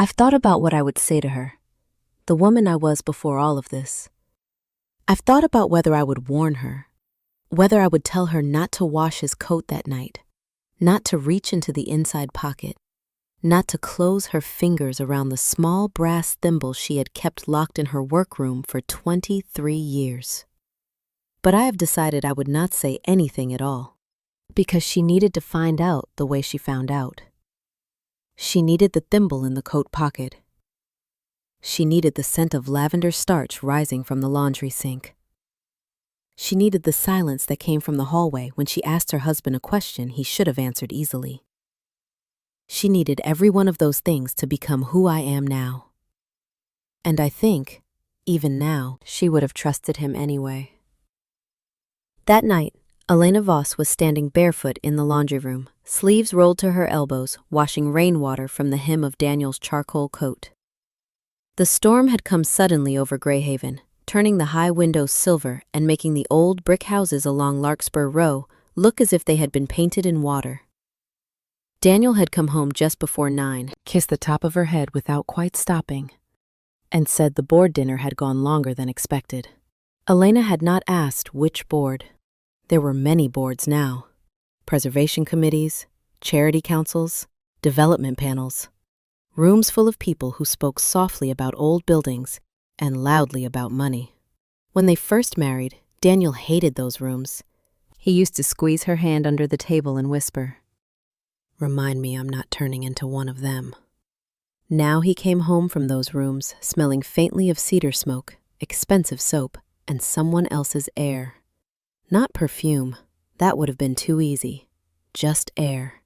I've thought about what I would say to her, the woman I was before all of this. I've thought about whether I would warn her, whether I would tell her not to wash his coat that night, not to reach into the inside pocket, not to close her fingers around the small brass thimble she had kept locked in her workroom for 23 years. But I have decided I would not say anything at all, because she needed to find out the way she found out. She needed the thimble in the coat pocket. She needed the scent of lavender starch rising from the laundry sink. She needed the silence that came from the hallway when she asked her husband a question he should have answered easily. She needed every one of those things to become who I am now. And I think, even now, she would have trusted him anyway. That night, Elena Voss was standing barefoot in the laundry room, sleeves rolled to her elbows, washing rainwater from the hem of Daniel's charcoal coat. The storm had come suddenly over Greyhaven, turning the high windows silver and making the old brick houses along Larkspur Row look as if they had been painted in water. Daniel had come home just before 9, kissed the top of her head without quite stopping, and said the board dinner had gone longer than expected. Elena had not asked which board. There were many boards now. Preservation committees, charity councils, development panels. Rooms full of people who spoke softly about old buildings and loudly about money. When they first married, Daniel hated those rooms. He used to squeeze her hand under the table and whisper, "Remind me I'm not turning into one of them." Now he came home from those rooms smelling faintly of cedar smoke, expensive soap, and someone else's air. Not perfume, that would have been too easy. Just air.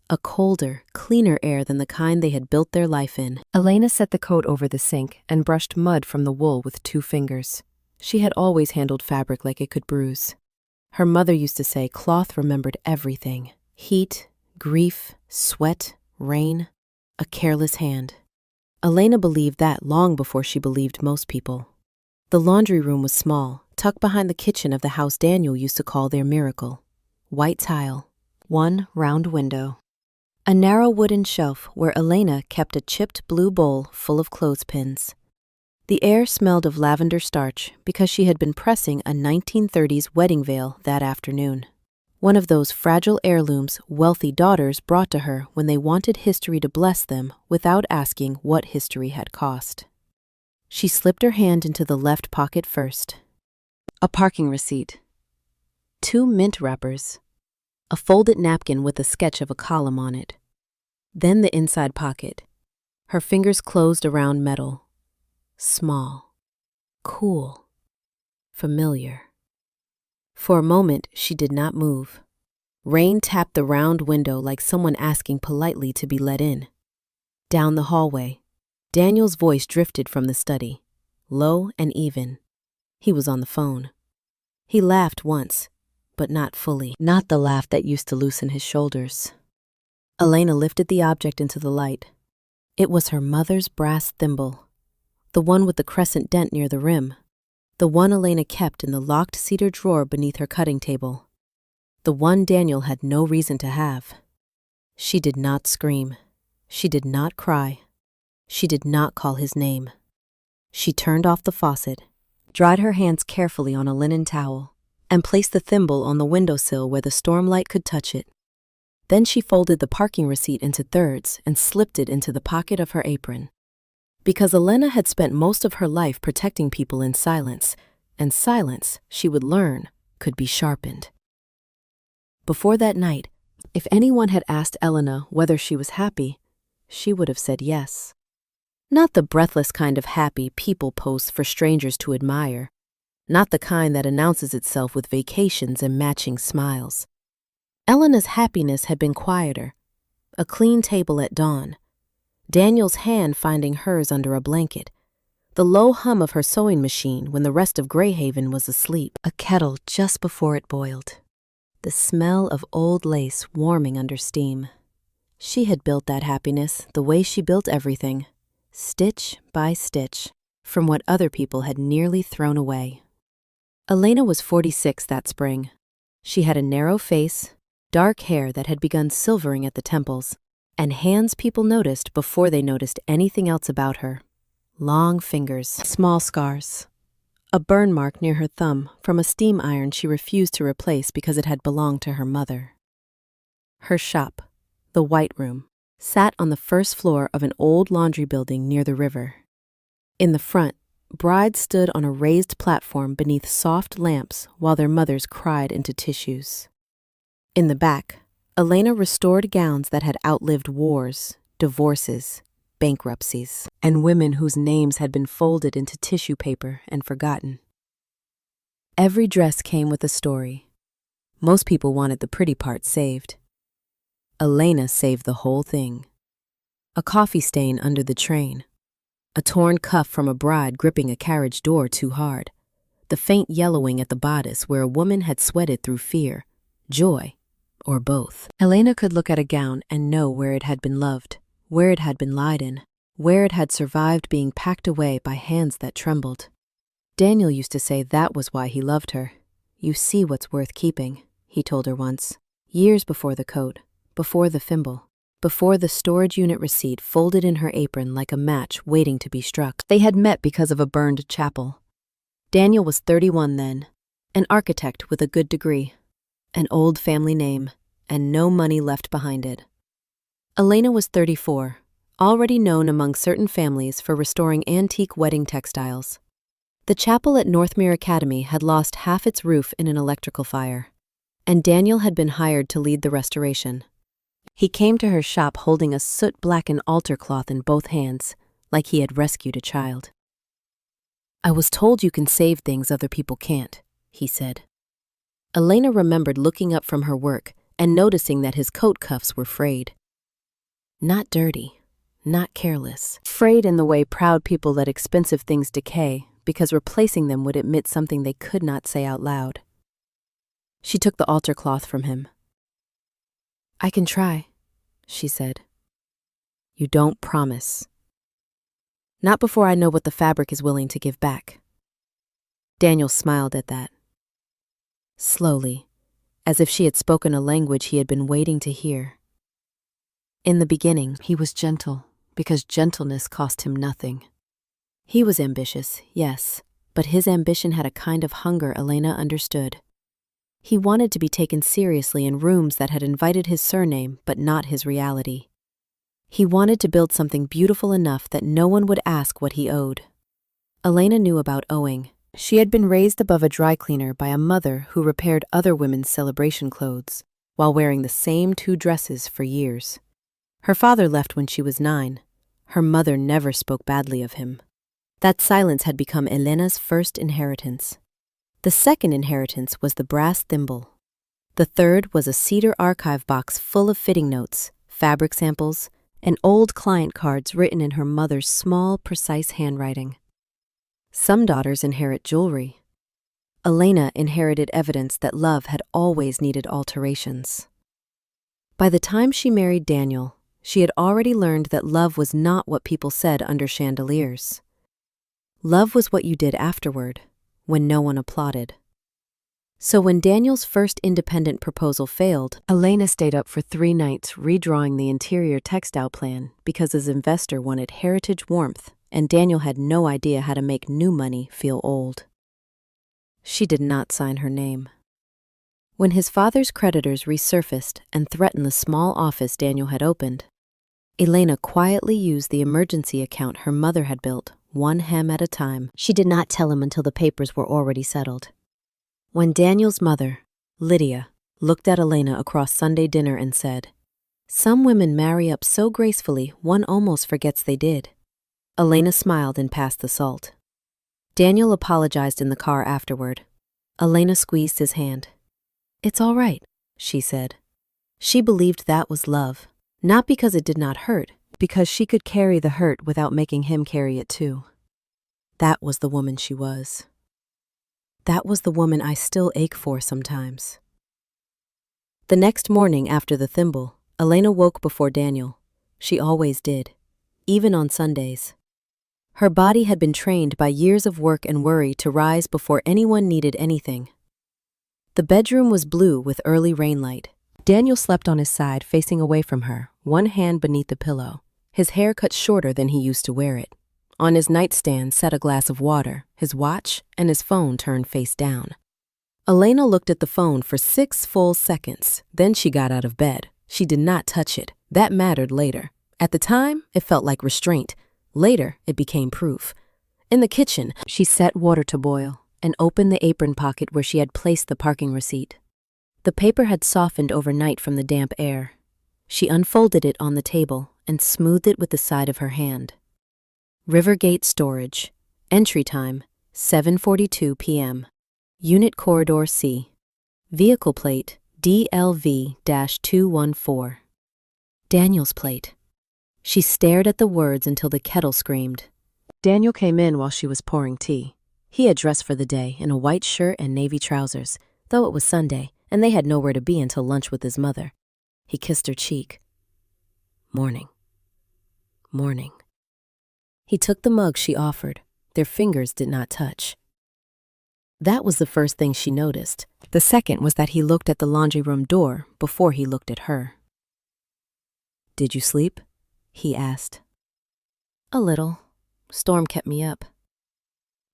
A colder, cleaner air than the kind they had built their life in. Elena set the coat over the sink and brushed mud from the wool with 2 fingers. She had always handled fabric like it could bruise. Her mother used to say cloth remembered everything. Heat, grief, sweat, rain, a careless hand. Elena believed that long before she believed most people. The laundry room was small, tucked behind the kitchen of the house Daniel used to call their miracle. White tile, 1 round window. A narrow wooden shelf where Elena kept a chipped blue bowl full of clothespins. The air smelled of lavender starch because she had been pressing a 1930s wedding veil that afternoon. One of those fragile heirlooms wealthy daughters brought to her when they wanted history to bless them without asking what history had cost. She slipped her hand into the left pocket first. A parking receipt. 2 mint wrappers. A folded napkin with a sketch of a column on it. Then the inside pocket. Her fingers closed around metal. Small. Cool. Familiar. For a moment, she did not move. Rain tapped the round window like someone asking politely to be let in. Down the hallway, Daniel's voice drifted from the study, low and even. He was on the phone. He laughed once, but not fully. Not the laugh that used to loosen his shoulders. Elena lifted the object into the light. It was her mother's brass thimble, the one with the crescent dent near the rim, the one Elena kept in the locked cedar drawer beneath her cutting table, the one Daniel had no reason to have. She did not scream. She did not cry. She did not call his name. She turned off the faucet, dried her hands carefully on a linen towel, and placed the thimble on the windowsill where the stormlight could touch it. Then she folded the parking receipt into thirds and slipped it into the pocket of her apron. Because Elena had spent most of her life protecting people in silence, and silence, she would learn, could be sharpened. Before that night, if anyone had asked Elena whether she was happy, she would have said yes. Not the breathless kind of happy people post for strangers to admire. Not the kind that announces itself with vacations and matching smiles. Elena's happiness had been quieter. A clean table at dawn. Daniel's hand finding hers under a blanket. The low hum of her sewing machine when the rest of Greyhaven was asleep. A kettle just before it boiled. The smell of old lace warming under steam. She had built that happiness the way she built everything, stitch by stitch, from what other people had nearly thrown away. Elena was 46 that spring. She had a narrow face, dark hair that had begun silvering at the temples, and hands people noticed before they noticed anything else about her. Long fingers, small scars. A burn mark near her thumb from a steam iron she refused to replace because it had belonged to her mother. Her shop, the White Room, sat on the first floor of an old laundry building near the river. In the front, brides stood on a raised platform beneath soft lamps while their mothers cried into tissues. In the back, Elena restored gowns that had outlived wars, divorces, bankruptcies, and women whose names had been folded into tissue paper and forgotten. Every dress came with a story. Most people wanted the pretty part saved. Elena saved the whole thing. A coffee stain under the train, a torn cuff from a bride gripping a carriage door too hard, the faint yellowing at the bodice where a woman had sweated through fear, joy, or both. Elena could look at a gown and know where it had been loved, where it had been lied in, where it had survived being packed away by hands that trembled. Daniel used to say that was why he loved her. "You see what's worth keeping," he told her once, years before the coat, before the thimble, before the storage unit receipt folded in her apron like a match waiting to be struck. They had met because of a burned chapel. Daniel was 31 then, an architect with a good degree, an old family name, and no money left behind it. Elena was 34, already known among certain families for restoring antique wedding textiles. The chapel at Northmere Academy had lost half its roof in an electrical fire, and Daniel had been hired to lead the restoration. He came to her shop holding a soot-blackened altar cloth in both hands, like he had rescued a child. "I was told you can save things other people can't," he said. Elena remembered looking up from her work and noticing that his coat cuffs were frayed. Not dirty, not careless. Frayed in the way proud people let expensive things decay because replacing them would admit something they could not say out loud. She took the altar cloth from him. "I can try," she said. "You don't promise." "Not before I know what the fabric is willing to give back." Daniel smiled at that. Slowly, as if she had spoken a language he had been waiting to hear. In the beginning, he was gentle, because gentleness cost him nothing. He was ambitious, yes, but his ambition had a kind of hunger Elena understood. He wanted to be taken seriously in rooms that had invited his surname but not his reality. He wanted to build something beautiful enough that no one would ask what he owed. Elena knew about owing. She had been raised above a dry cleaner by a mother who repaired other women's celebration clothes while wearing the same 2 dresses for years. Her father left when she was 9. Her mother never spoke badly of him. That silence had become Elena's first inheritance. The second inheritance was the brass thimble. The third was a cedar archive box full of fitting notes, fabric samples, and old client cards written in her mother's small, precise handwriting. Some daughters inherit jewelry. Elena inherited evidence that love had always needed alterations. By the time she married Daniel, she had already learned that love was not what people said under chandeliers. Love was what you did afterward, when no one applauded. So when Daniel's first independent proposal failed, Elena stayed up for 3 nights redrawing the interior textile plan because his investor wanted heritage warmth and Daniel had no idea how to make new money feel old. She did not sign her name. When his father's creditors resurfaced and threatened the small office Daniel had opened, Elena quietly used the emergency account her mother had built, 1 hem at a time. She did not tell him until the papers were already settled. When Daniel's mother, Lydia, looked at Elena across Sunday dinner and said, "Some women marry up so gracefully one almost forgets they did," Elena smiled and passed the salt. Daniel apologized in the car afterward. Elena squeezed his hand. "It's all right," she said. She believed that was love, not because it did not hurt, because she could carry the hurt without making him carry it too. That was the woman she was. That was the woman I still ache for sometimes. The next morning after the thimble, Elena woke before Daniel. She always did, even on Sundays. Her body had been trained by years of work and worry to rise before anyone needed anything. The bedroom was blue with early rain light. Daniel slept on his side facing away from her, one hand beneath the pillow, his hair cut shorter than he used to wear it. On his nightstand sat a glass of water, his watch, and his phone turned face down. Elena looked at the phone for 6 full seconds. Then she got out of bed. She did not touch it. That mattered later. At the time, it felt like restraint. Later, it became proof. In the kitchen, she set water to boil and opened the apron pocket where she had placed the parking receipt. The paper had softened overnight from the damp air. She unfolded it on the table and smoothed it with the side of her hand. Rivergate Storage. Entry time, 7:42 p.m. Unit Corridor C. Vehicle plate, DLV-214. Daniel's plate. She stared at the words until the kettle screamed. Daniel came in while she was pouring tea. He had dressed for the day in a white shirt and navy trousers, though it was Sunday, and they had nowhere to be until lunch with his mother. He kissed her cheek. Morning. Morning. He took the mug she offered. Their fingers did not touch. That was the first thing she noticed. The second was that he looked at the laundry room door before he looked at her. Did you sleep? He asked. A little. Storm kept me up.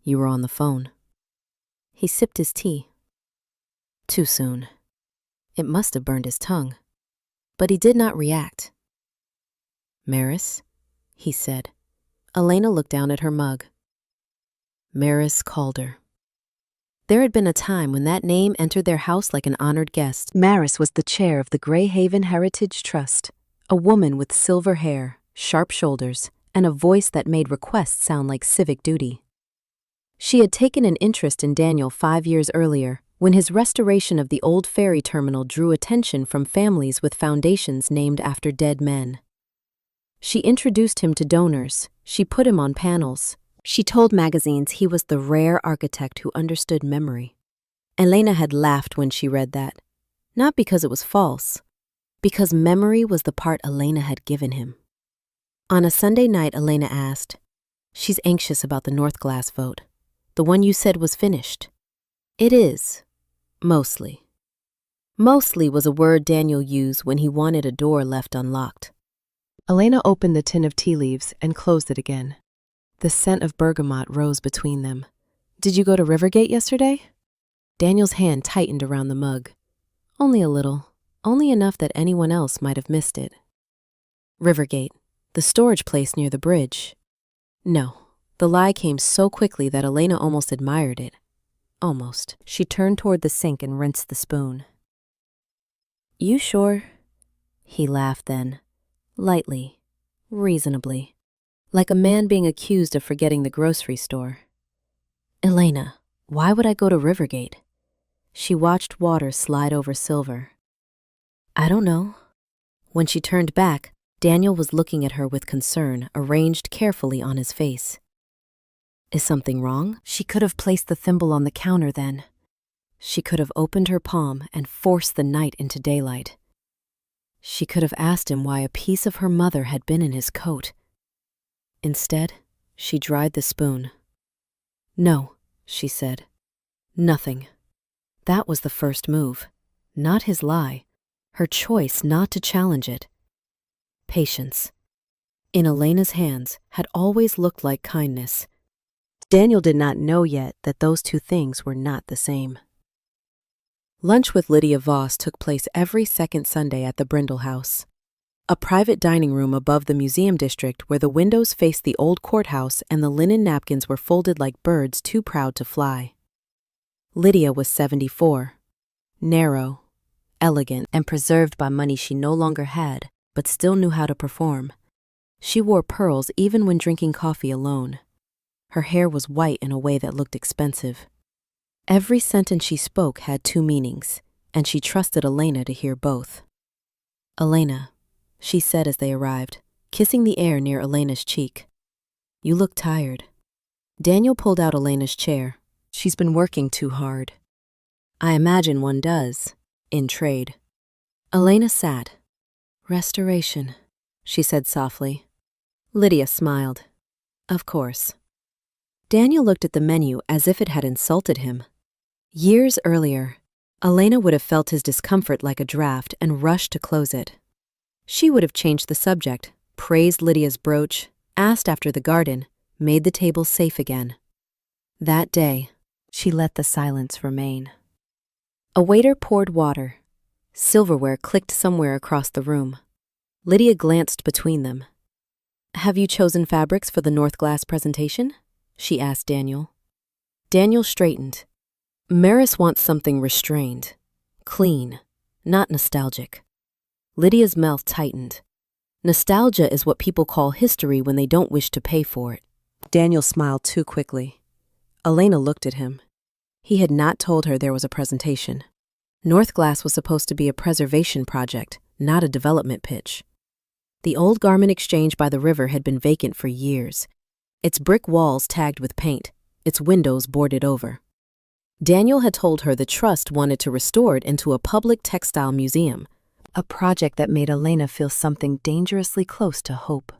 You were on the phone. He sipped his tea. Too soon. It must have burned his tongue. But he did not react. Maris, he said. Elena looked down at her mug. Maris Calder. There had been a time when that name entered their house like an honored guest. Maris was the chair of the Greyhaven Heritage Trust, a woman with silver hair, sharp shoulders, and a voice that made requests sound like civic duty. She had taken an interest in Daniel 5 years earlier, when his restoration of the old ferry terminal drew attention from families with foundations named after dead men. She introduced him to donors. She put him on panels. She told magazines he was the rare architect who understood memory. Elena had laughed when she read that, not because it was false, because memory was the part Elena had given him. On a Sunday night, Elena asked, She's anxious about the North Glass vote. The one you said was finished. It is. Mostly. Mostly was a word Daniel used when he wanted a door left unlocked. Elena opened the tin of tea leaves and closed it again. The scent of bergamot rose between them. Did you go to Rivergate yesterday? Daniel's hand tightened around the mug. Only a little. Only enough that anyone else might have missed it. Rivergate, the storage place near the bridge. No, the lie came so quickly that Elena almost admired it. Almost. She turned toward the sink and rinsed the spoon. You sure? He laughed then, lightly, reasonably, like a man being accused of forgetting the grocery store. Elena, why would I go to Rivergate? She watched water slide over silver. I don't know. When she turned back, Daniel was looking at her with concern arranged carefully on his face. Is something wrong? She could have placed the thimble on the counter then. She could have opened her palm and forced the night into daylight. She could have asked him why a piece of her mother had been in his coat. Instead, she dried the spoon. No, she said. Nothing. That was the first move. Not his lie. Her choice not to challenge it. Patience. In Elena's hands had always looked like kindness. Daniel did not know yet that those two things were not the same. Lunch with Lydia Voss took place every second Sunday at the Brindle House, a private dining room above the museum district where the windows faced the old courthouse and the linen napkins were folded like birds too proud to fly. Lydia was 74, narrow, elegant, and preserved by money she no longer had, but still knew how to perform. She wore pearls even when drinking coffee alone. Her hair was white in a way that looked expensive. Every sentence she spoke had two meanings, and she trusted Elena to hear both. Elena, she said as they arrived, kissing the air near Elena's cheek. You look tired. Daniel pulled out Elena's chair. She's been working too hard. I imagine one does, in trade. Elena sat. Restoration, she said softly. Lydia smiled. Of course. Daniel looked at the menu as if it had insulted him. Years earlier, Elena would have felt his discomfort like a draft and rushed to close it. She would have changed the subject, praised Lydia's brooch, asked after the garden, made the table safe again. That day, she let the silence remain. A waiter poured water. Silverware clicked somewhere across the room. Lydia glanced between them. "Have you chosen fabrics for the North Glass presentation?" she asked Daniel. Daniel straightened. "Maris wants something restrained, clean, not nostalgic." Lydia's mouth tightened. Nostalgia is what people call history when they don't wish to pay for it. Daniel smiled too quickly. Elena looked at him. He had not told her there was a presentation. North Glass was supposed to be a preservation project, not a development pitch. The old garment exchange by the river had been vacant for years, its brick walls tagged with paint, its windows boarded over. Daniel had told her the trust wanted to restore it into a public textile museum, a project that made Elena feel something dangerously close to hope.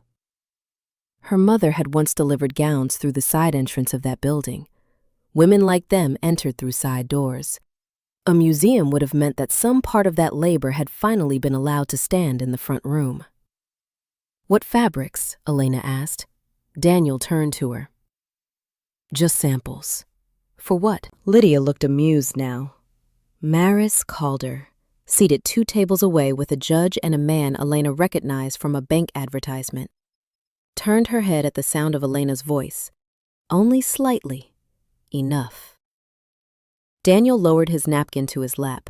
Her mother had once delivered gowns through the side entrance of that building. Women like them entered through side doors. A museum would have meant that some part of that labor had finally been allowed to stand in the front room. "What fabrics?" Elena asked. Daniel turned to her. "Just samples." "For what?" Lydia looked amused now. Maris Calder, seated 2 tables away with a judge and a man Elena recognized from a bank advertisement, turned her head at the sound of Elena's voice. Only slightly. Enough. Daniel lowered his napkin to his lap.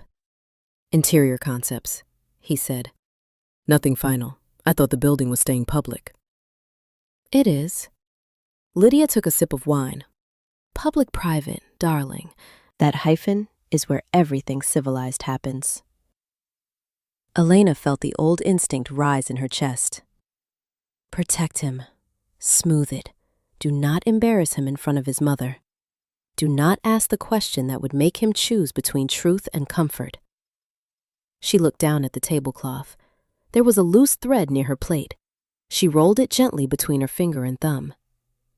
"Interior concepts," he said. "Nothing final. I thought the building was staying public." "It is." Lydia took a sip of wine. "Public-private, darling. That hyphen is where everything civilized happens." Elena felt the old instinct rise in her chest. Protect him. Smooth it. Do not embarrass him in front of his mother. Do not ask the question that would make him choose between truth and comfort. She looked down at the tablecloth. There was a loose thread near her plate. She rolled it gently between her finger and thumb.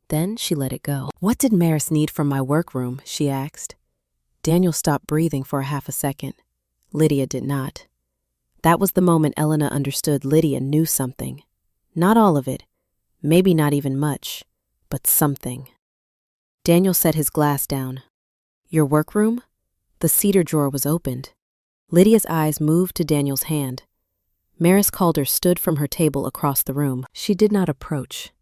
Then she let it go. "What did Maris need from my workroom?" she asked. Daniel stopped breathing for a half a second. Lydia did not. That was the moment Elena understood Lydia knew something. Not all of it, maybe not even much, but something. Daniel set his glass down. "Your workroom?" The cedar drawer was opened. Lydia's eyes moved to Daniel's hand. Maris Calder stood from her table across the room. She did not approach,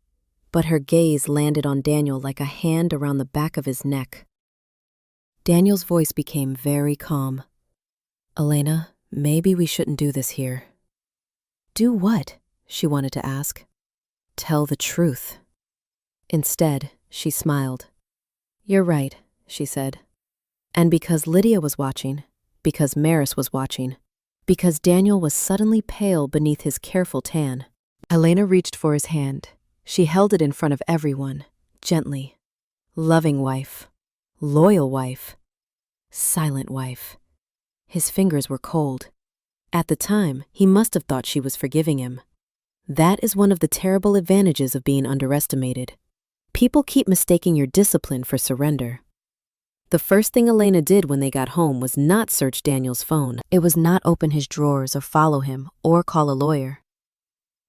but her gaze landed on Daniel like a hand around the back of his neck. Daniel's voice became very calm. "Elena, maybe we shouldn't do this here." "Do what?" she wanted to ask. "Tell the truth." Instead, she smiled. "You're right," she said. And because Lydia was watching, because Maris was watching, because Daniel was suddenly pale beneath his careful tan, Elena reached for his hand. She held it in front of everyone, gently. Loving wife, loyal wife, silent wife. His fingers were cold. At the time, he must have thought she was forgiving him. That is one of the terrible advantages of being underestimated. People keep mistaking your discipline for surrender. The first thing Elena did when they got home was not search Daniel's phone. It was not open his drawers or follow him or call a lawyer.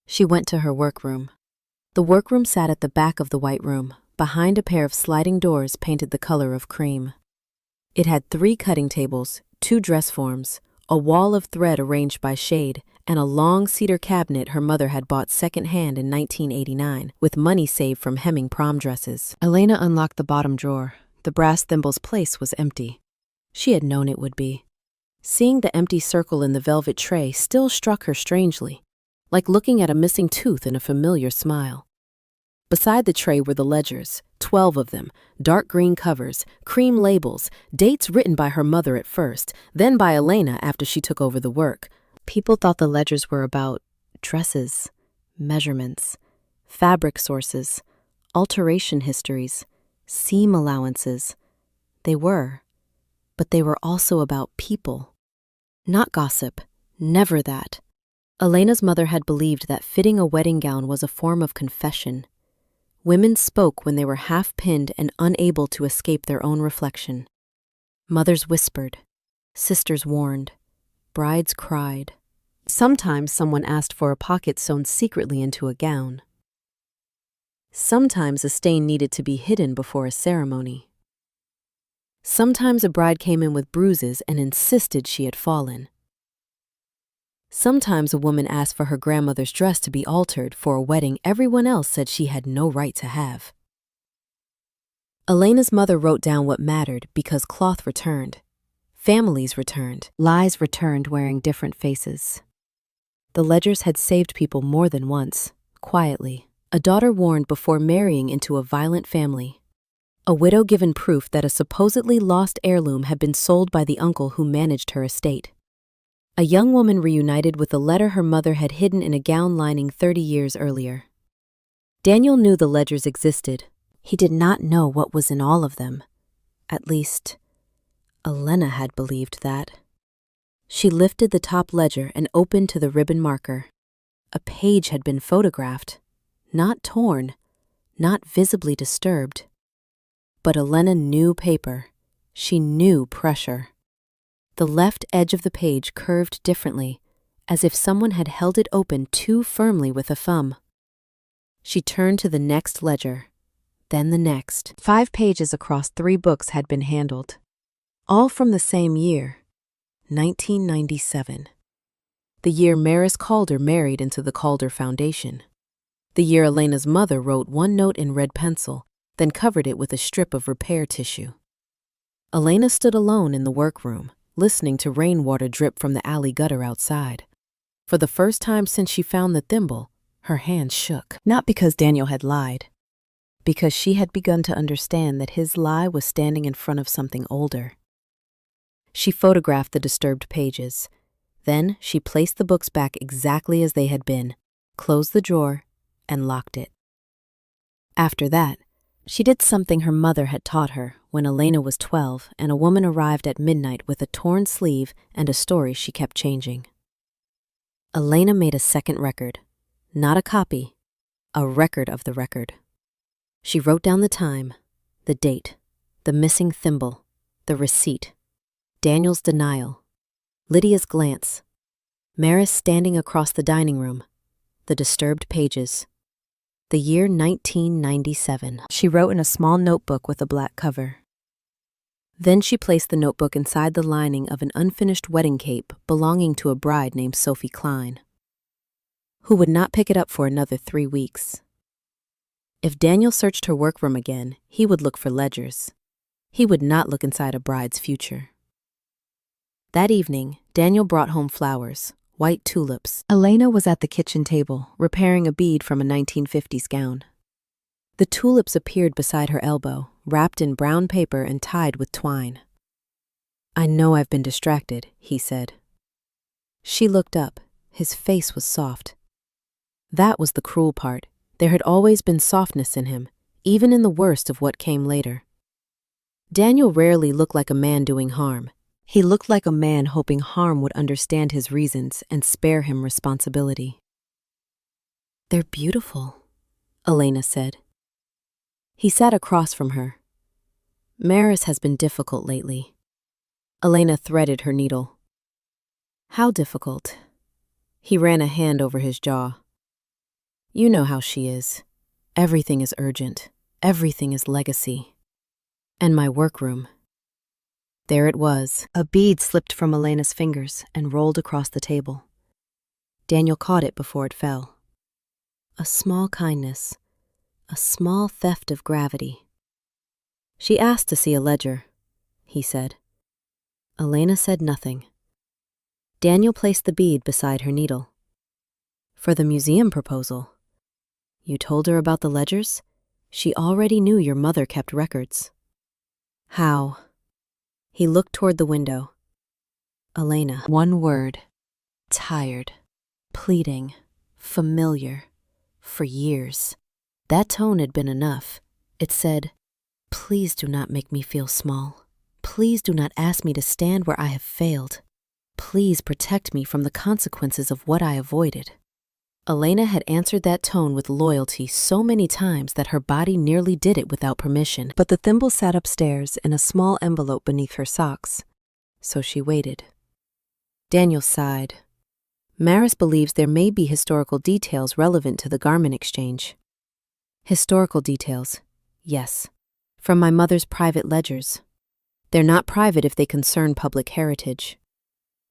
She went to her workroom. The workroom sat at the back of the white room, behind a pair of sliding doors painted the color of cream. It had 3 cutting tables, 2 dress forms, a wall of thread arranged by shade, and a long cedar cabinet her mother had bought second-hand in 1989, with money saved from hemming prom dresses. Elena unlocked the bottom drawer. The brass thimble's place was empty. She had known it would be. Seeing the empty circle in the velvet tray still struck her strangely, like looking at a missing tooth in a familiar smile. Beside the tray were the ledgers, 12 of them, dark green covers, cream labels, dates written by her mother at first, then by Elena after she took over the work. People thought the ledgers were about dresses, measurements, fabric sources, alteration histories, seam allowances. They were, but they were also about people. Not gossip, never that. Elena's mother had believed that fitting a wedding gown was a form of confession. Women spoke when they were half-pinned and unable to escape their own reflection. Mothers whispered, sisters warned, brides cried, Sometimes someone asked for a pocket sewn secretly into a gown. Sometimes a stain needed to be hidden before a ceremony. Sometimes a bride came in with bruises and insisted she had fallen. Sometimes a woman asked for her grandmother's dress to be altered for a wedding everyone else said she had no right to have. Elena's mother wrote down what mattered because cloth returned, families returned, lies returned wearing different faces. The ledgers had saved people more than once, quietly. A daughter warned before marrying into a violent family. A widow given proof that a supposedly lost heirloom had been sold by the uncle who managed her estate. A young woman reunited with a letter her mother had hidden in a gown lining 30 years earlier. Daniel knew the ledgers existed. He did not know what was in all of them. At least, Elena had believed that. She lifted the top ledger and opened to the ribbon marker. A page had been photographed, not torn, not visibly disturbed. But Elena knew paper. She knew pressure. The left edge of the page curved differently, as if someone had held it open too firmly with a thumb. She turned to the next ledger, then the next. 5 pages across 3 books had been handled, all from the same year, 1997. The year Maris Calder married into the Calder Foundation. The year Elena's mother wrote one note in red pencil, then covered it with a strip of repair tissue. Elena stood alone in the workroom, listening to rainwater drip from the alley gutter outside. For the first time since she found the thimble, her hands shook. Not because Daniel had lied, because she had begun to understand that his lie was standing in front of something older. She photographed the disturbed pages. Then she placed the books back exactly as they had been, closed the drawer, and locked it. After that, she did something her mother had taught her when Elena was 12 and a woman arrived at midnight with a torn sleeve and a story she kept changing. Elena made a second record, not a copy, a record of the record. She wrote down the time, the date, the missing thimble, the receipt, Daniel's denial, Lydia's glance, Maris standing across the dining room, the disturbed pages. The year 1997, she wrote in a small notebook with a black cover. Then she placed the notebook inside the lining of an unfinished wedding cape belonging to a bride named Sophie Klein, who would not pick it up for another 3 weeks. If Daniel searched her workroom again, he would look for ledgers. He would not look inside a bride's future. That evening, Daniel brought home flowers, white tulips. Elena was at the kitchen table, repairing a bead from a 1950s gown. The tulips appeared beside her elbow, wrapped in brown paper and tied with twine. "I know I've been distracted," he said. She looked up. His face was soft. That was the cruel part. There had always been softness in him, even in the worst of what came later. Daniel rarely looked like a man doing harm. He looked like a man hoping harm would understand his reasons and spare him responsibility. "They're beautiful," Elena said. He sat across from her. "Maris has been difficult lately." Elena threaded her needle. "How difficult?" He ran a hand over his jaw. "You know how she is. Everything is urgent. Everything is legacy. And my workroom." There it was. A bead slipped from Elena's fingers and rolled across the table. Daniel caught it before it fell. A small kindness, a small theft of gravity. "She asked to see a ledger," he said. Elena said nothing. Daniel placed the bead beside her needle. "For the museum proposal. You told her about the ledgers? She already knew your mother kept records." "How?" He looked toward the window. "Elena." One word. Tired. Pleading. Familiar. For years. That tone had been enough. It said, "Please do not make me feel small. Please do not ask me to stand where I have failed. Please protect me from the consequences of what I avoided." Elena had answered that tone with loyalty so many times that her body nearly did it without permission. But the thimble sat upstairs in a small envelope beneath her socks, so she waited. Daniel sighed. Maris believes there may be historical details relevant to the garment exchange. Historical details, yes, from my mother's private ledgers. They're not private if they concern public heritage.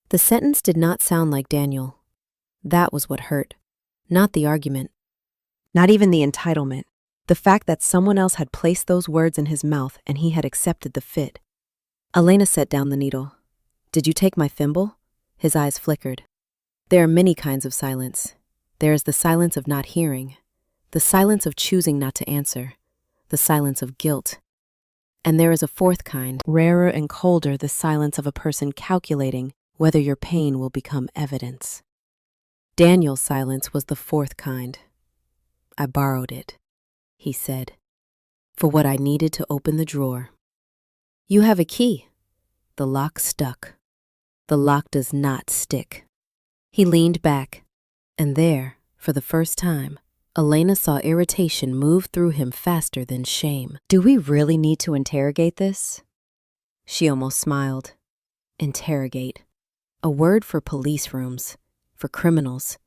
The sentence did not sound like Daniel. That was what hurt, not the argument. Not even the entitlement. The fact that someone else had placed those words in his mouth and he had accepted the fit. Elena set down the needle. Did you take my thimble? His eyes flickered. There are many kinds of silence. There is the silence of not hearing, the silence of choosing not to answer, the silence of guilt. And there is a fourth kind, rarer and colder, the silence of a person calculating whether your pain will become evidence. Daniel's silence was the fourth kind. I borrowed it, he said, for what I needed to open the drawer. You have a key. The lock stuck. The lock does not stick. He leaned back, and there, for the first time, Elena saw irritation move through him faster than shame. Do we really need to interrogate this? She almost smiled. Interrogate. A word for police rooms, for criminals,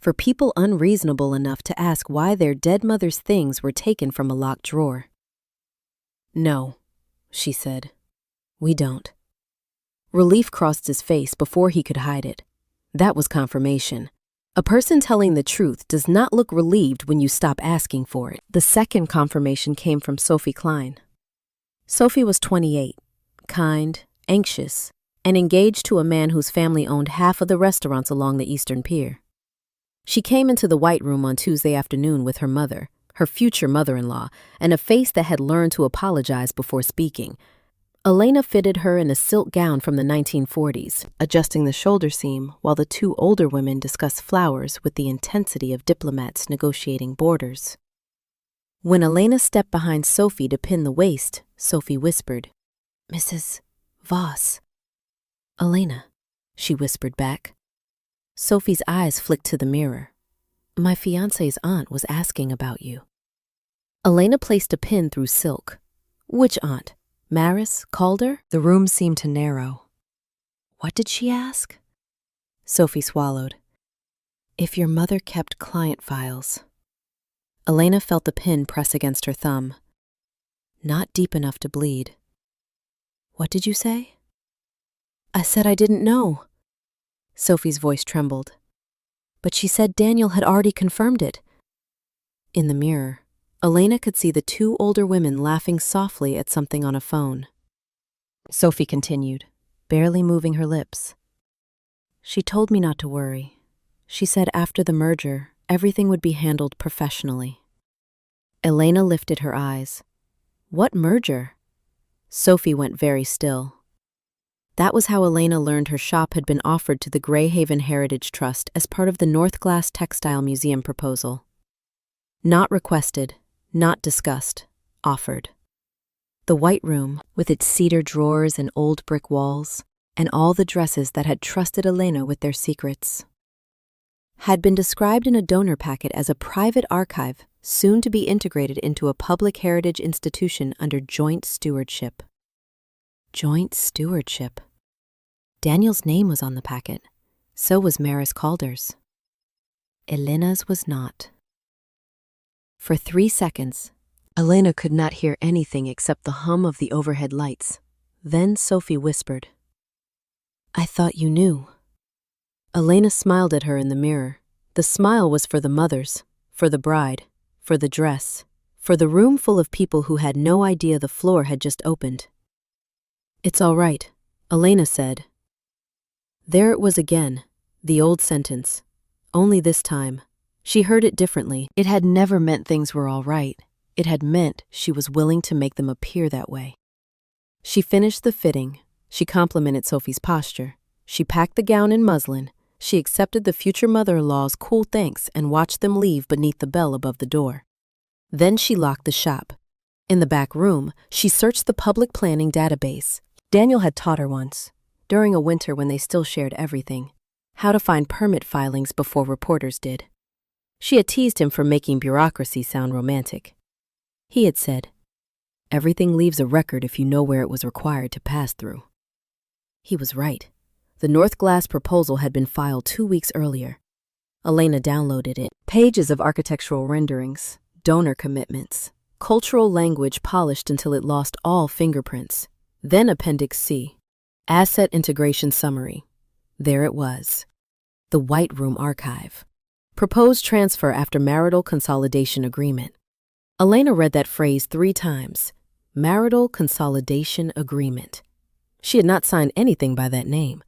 for people unreasonable enough to ask why their dead mother's things were taken from a locked drawer. No, she said. We don't. Relief crossed his face before he could hide it. That was confirmation. A person telling the truth does not look relieved when you stop asking for it. The second confirmation came from Sophie Klein. Sophie was 28, kind, anxious, and engaged to a man whose family owned half of the restaurants along the Eastern Pier. She came into the White Room on Tuesday afternoon with her mother, her future mother-in-law, and a face that had learned to apologize before speaking. Elena fitted her in a silk gown from the 1940s, adjusting the shoulder seam while the two older women discussed flowers with the intensity of diplomats negotiating borders. When Elena stepped behind Sophie to pin the waist, Sophie whispered, Mrs. Voss. Elena, she whispered back. Sophie's eyes flicked to the mirror. My fiancé's aunt was asking about you. Elena placed a pin through silk. Which aunt? Maris? Calder? The room seemed to narrow. What did she ask? Sophie swallowed. If your mother kept client files. Elena felt the pin press against her thumb. Not deep enough to bleed. What did you say? I said I didn't know. Sophie's voice trembled. But she said Daniel had already confirmed it. In the mirror, Elena could see the two older women laughing softly at something on a phone. Sophie continued, barely moving her lips. She told me not to worry. She said after the merger, everything would be handled professionally. Elena lifted her eyes. What merger? Sophie went very still. That was how Elena learned her shop had been offered to the Greyhaven Heritage Trust as part of the North Glass Textile Museum proposal. Not requested, not discussed, offered. The White Room, with its cedar drawers and old brick walls, and all the dresses that had trusted Elena with their secrets, had been described in a donor packet as a private archive soon to be integrated into a public heritage institution under joint stewardship. Joint stewardship. Daniel's name was on the packet. So was Maris Calder's. Elena's was not. For 3 seconds, Elena could not hear anything except the hum of the overhead lights. Then Sophie whispered, I thought you knew. Elena smiled at her in the mirror. The smile was for the mothers, for the bride, for the dress, for the room full of people who had no idea the floor had just opened. It's all right, Elena said. There it was again, the old sentence. Only this time, she heard it differently. It had never meant things were all right. It had meant she was willing to make them appear that way. She finished the fitting. She complimented Sophie's posture. She packed the gown in muslin. She accepted the future mother-in-law's cool thanks and watched them leave beneath the bell above the door. Then she locked the shop. In the back room, she searched the public planning database. Daniel had taught her once, during a winter when they still shared everything, how to find permit filings before reporters did. She had teased him for making bureaucracy sound romantic. He had said, everything leaves a record if you know where it was required to pass through. He was right. The North Glass proposal had been filed 2 weeks earlier. Elena downloaded it. Pages of architectural renderings, donor commitments, cultural language polished until it lost all fingerprints. Then Appendix C, Asset Integration Summary. There it was. The White Room Archive. Proposed transfer after marital consolidation agreement. Elena read that phrase 3 times. Marital consolidation agreement. She had not signed anything by that name,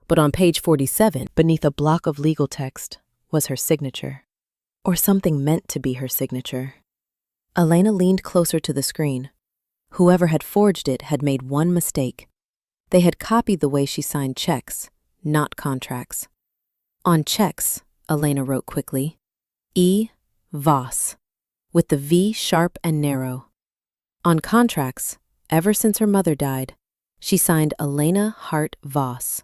but on page 47, beneath a block of legal text, was her signature. Or something meant to be her signature. Elena leaned closer to the screen. Whoever had forged it had made one mistake. They had copied the way she signed checks, not contracts. On checks, Elena wrote quickly, E. Voss, with the V sharp and narrow. On contracts, ever since her mother died, she signed Elena Hart Voss.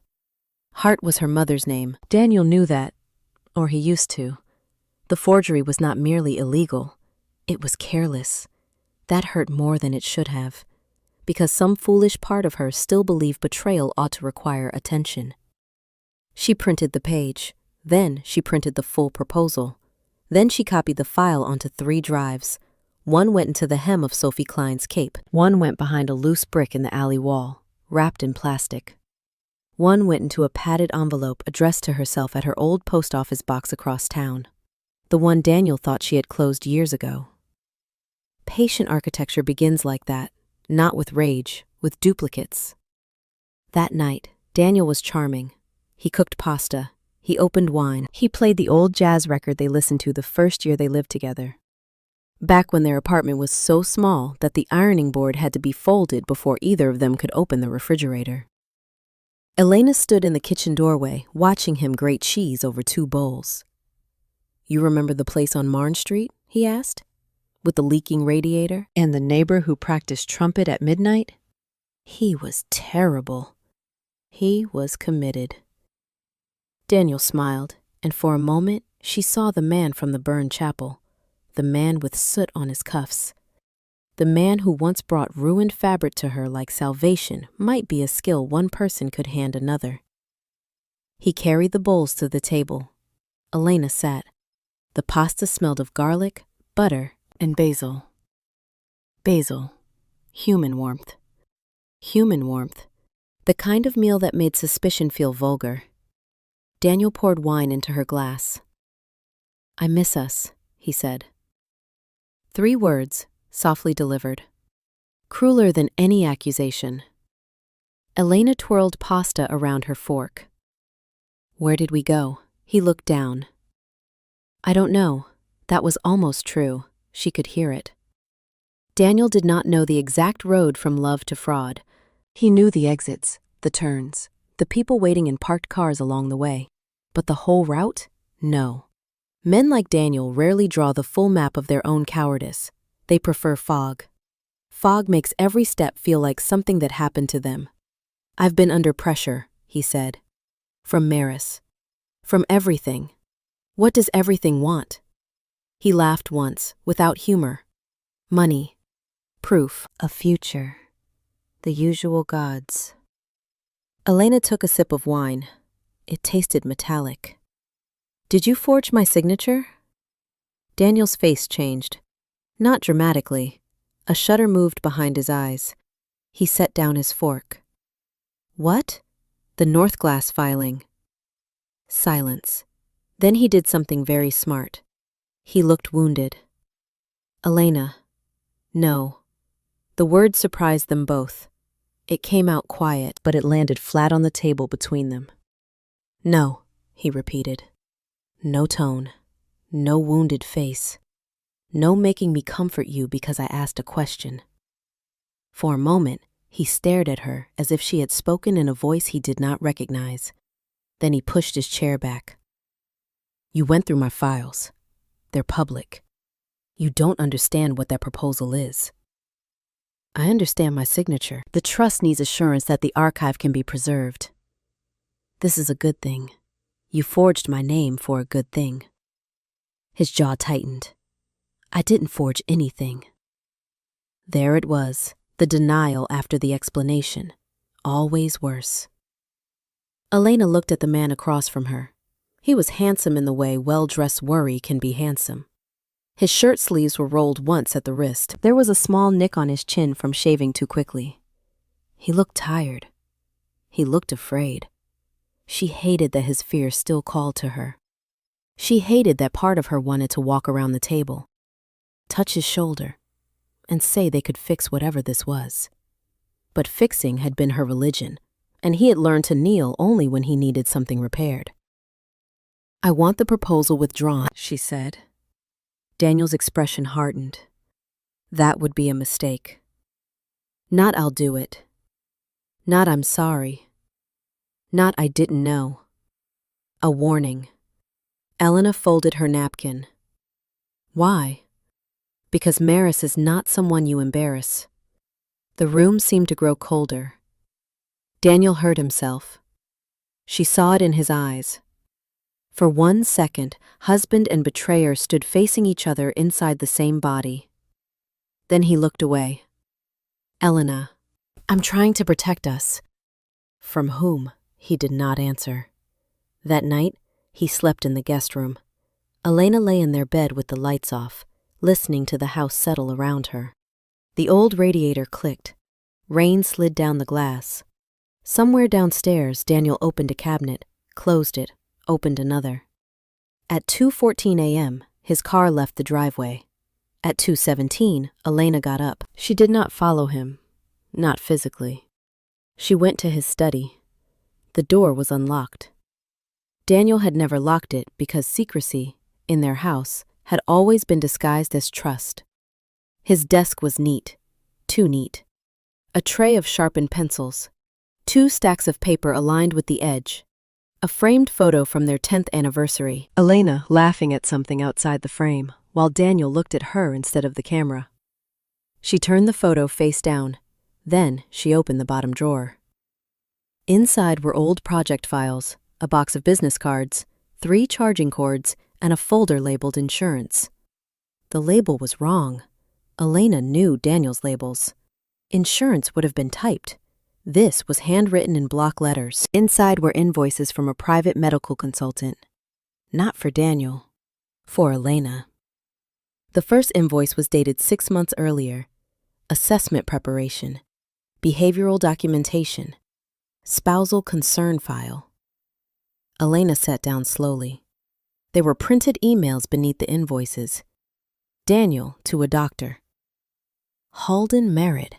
Hart was her mother's name. Daniel knew that, or he used to. The forgery was not merely illegal, it was careless. That hurt more than it should have, because some foolish part of her still believed betrayal ought to require attention. She printed the page, then she printed the full proposal. Then she copied the file onto 3 drives. One went into the hem of Sophie Klein's cape. One went behind a loose brick in the alley wall, wrapped in plastic. One went into a padded envelope addressed to herself at her old post office box across town. The one Daniel thought she had closed years ago. Patient architecture begins like that, not with rage, with duplicates. That night, Daniel was charming. He cooked pasta. He opened wine. He played the old jazz record they listened to the first year they lived together. Back when their apartment was so small that the ironing board had to be folded before either of them could open the refrigerator. Elena stood in the kitchen doorway, watching him grate cheese over 2 bowls. You remember the place on Marne Street? He asked. With the leaking radiator and the neighbor who practiced trumpet at midnight? He was terrible. He was committed. Daniel smiled, and for a moment she saw the man from the burned chapel, the man with soot on his cuffs. The man who once brought ruined fabric to her like salvation might be a skill one person could hand another. He carried the bowls to the table. Elena sat. The pasta smelled of garlic, butter, and basil. Basil. Human warmth. Human warmth. The kind of meal that made suspicion feel vulgar. Daniel poured wine into her glass. I miss us, he said. 3 words, softly delivered. Crueler than any accusation. Elena twirled pasta around her fork. Where did we go? He looked down. I don't know. That was almost true. She could hear it. Daniel did not know the exact road from love to fraud. He knew the exits, the turns, the people waiting in parked cars along the way. But the whole route? No. Men like Daniel rarely draw the full map of their own cowardice. They prefer fog. Fog makes every step feel like something that happened to them. I've been under pressure, he said. From Maris. From everything. What does everything want? He laughed once, without humor. Money. Proof. A future. The usual gods. Elena took a sip of wine. It tasted metallic. Did you forge my signature? Daniel's face changed. Not dramatically. A shudder moved behind his eyes. He set down his fork. What? The North Glass filing. Silence. Then he did something very smart. He looked wounded. Elena. No. The word surprised them both. It came out quiet, but it landed flat on the table between them. No, he repeated. No tone. No wounded face. No making me comfort you because I asked a question. For a moment, he stared at her as if she had spoken in a voice he did not recognize. Then he pushed his chair back. You went through my files. They're public. You don't understand what that proposal is. I understand my signature. The trust needs assurance that the archive can be preserved. This is a good thing. You forged my name for a good thing. His jaw tightened. I didn't forge anything. There it was, the denial after the explanation. Always worse. Elena looked at the man across from her. He was handsome in the way well-dressed worry can be handsome. His shirt sleeves were rolled once at the wrist. There was a small nick on his chin from shaving too quickly. He looked tired. He looked afraid. She hated that his fear still called to her. She hated that part of her wanted to walk around the table, touch his shoulder, and say they could fix whatever this was. But fixing had been her religion, and he had learned to kneel only when he needed something repaired. "I want the proposal withdrawn," she said. Daniel's expression hardened. That would be a mistake. Not "I'll do it." Not "I'm sorry." Not "I didn't know." A warning. Elena folded her napkin. Why? Because Maris is not someone you embarrass. The room seemed to grow colder. Daniel heard himself. She saw it in his eyes. For 1 second, husband and betrayer stood facing each other inside the same body. Then he looked away. "Elena, I'm trying to protect us." From whom? He did not answer. That night, he slept in the guest room. Elena lay in their bed with the lights off, listening to the house settle around her. The old radiator clicked. Rain slid down the glass. Somewhere downstairs, Daniel opened a cabinet, closed it, opened another. At 2:14 a.m., his car left the driveway. At 2:17, Elena got up. She did not follow him, not physically. She went to his study. The door was unlocked. Daniel had never locked it because secrecy, in their house, had always been disguised as trust. His desk was neat, too neat. A tray of sharpened pencils, 2 stacks of paper aligned with the edge, a framed photo from their 10th anniversary, Elena laughing at something outside the frame, while Daniel looked at her instead of the camera. She turned the photo face down. Then she opened the bottom drawer. Inside were old project files, a box of business cards, 3 charging cords, and a folder labeled insurance. The label was wrong. Elena knew Daniel's labels. Insurance would have been typed. This was handwritten in block letters. Inside were invoices from a private medical consultant. Not for Daniel. For Elena. The first invoice was dated 6 months earlier. Assessment preparation. Behavioral documentation. Spousal concern file. Elena sat down slowly. There were printed emails beneath the invoices. Daniel to a doctor. Halden Merritt.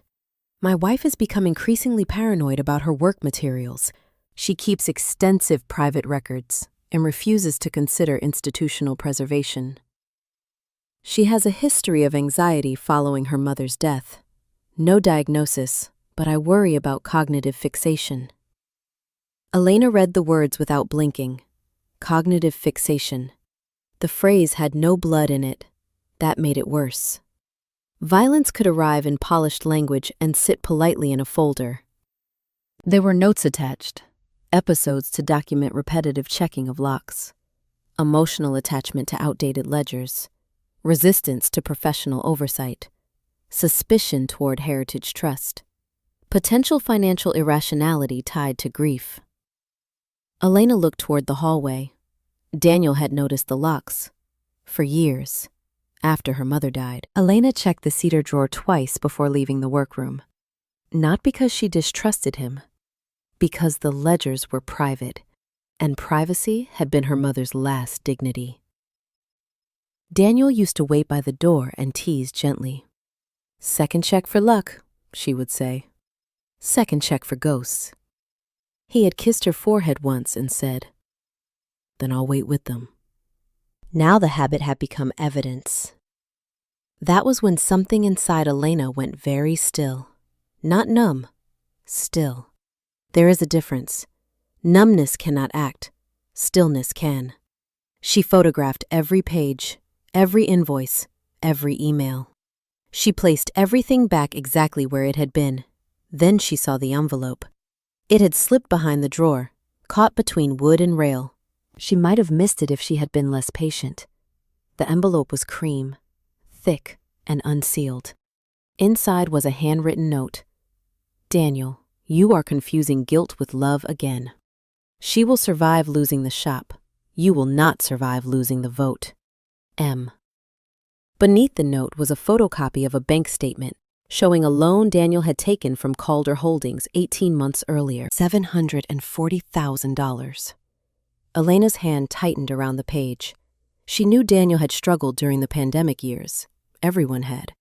My wife has become increasingly paranoid about her work materials. She keeps extensive private records and refuses to consider institutional preservation. She has a history of anxiety following her mother's death. No diagnosis, but I worry about cognitive fixation. Elena read the words without blinking. Cognitive fixation. The phrase had no blood in it. That made it worse. Violence could arrive in polished language and sit politely in a folder. There were notes attached, episodes to document repetitive checking of locks, emotional attachment to outdated ledgers, resistance to professional oversight, suspicion toward Heritage Trust, potential financial irrationality tied to grief. Elena looked toward the hallway. Daniel had noticed the locks. For years. After her mother died. Elena checked the cedar drawer twice before leaving the workroom. Not because she distrusted him. Because the ledgers were private, and privacy had been her mother's last dignity. Daniel used to wait by the door and tease gently. "Second check for luck," she would say. "Second check for ghosts." He had kissed her forehead once and said, "Then I'll wait with them." Now the habit had become evidence. That was when something inside Elena went very still. Not numb, still. There is a difference. Numbness cannot act. Stillness can. She photographed every page, every invoice, every email. She placed everything back exactly where it had been. Then she saw the envelope. It had slipped behind the drawer, caught between wood and rail. She might have missed it if she had been less patient. The envelope was cream, thick and unsealed. Inside was a handwritten note. "Daniel, you are confusing guilt with love again." She will survive losing the shop. You will not survive losing the vote. M. Beneath the note was a photocopy of a bank statement showing a loan Daniel had taken from Calder Holdings 18 months earlier, $740,000. Elena's hand tightened around the page. She knew Daniel had struggled during the pandemic years. Everyone had.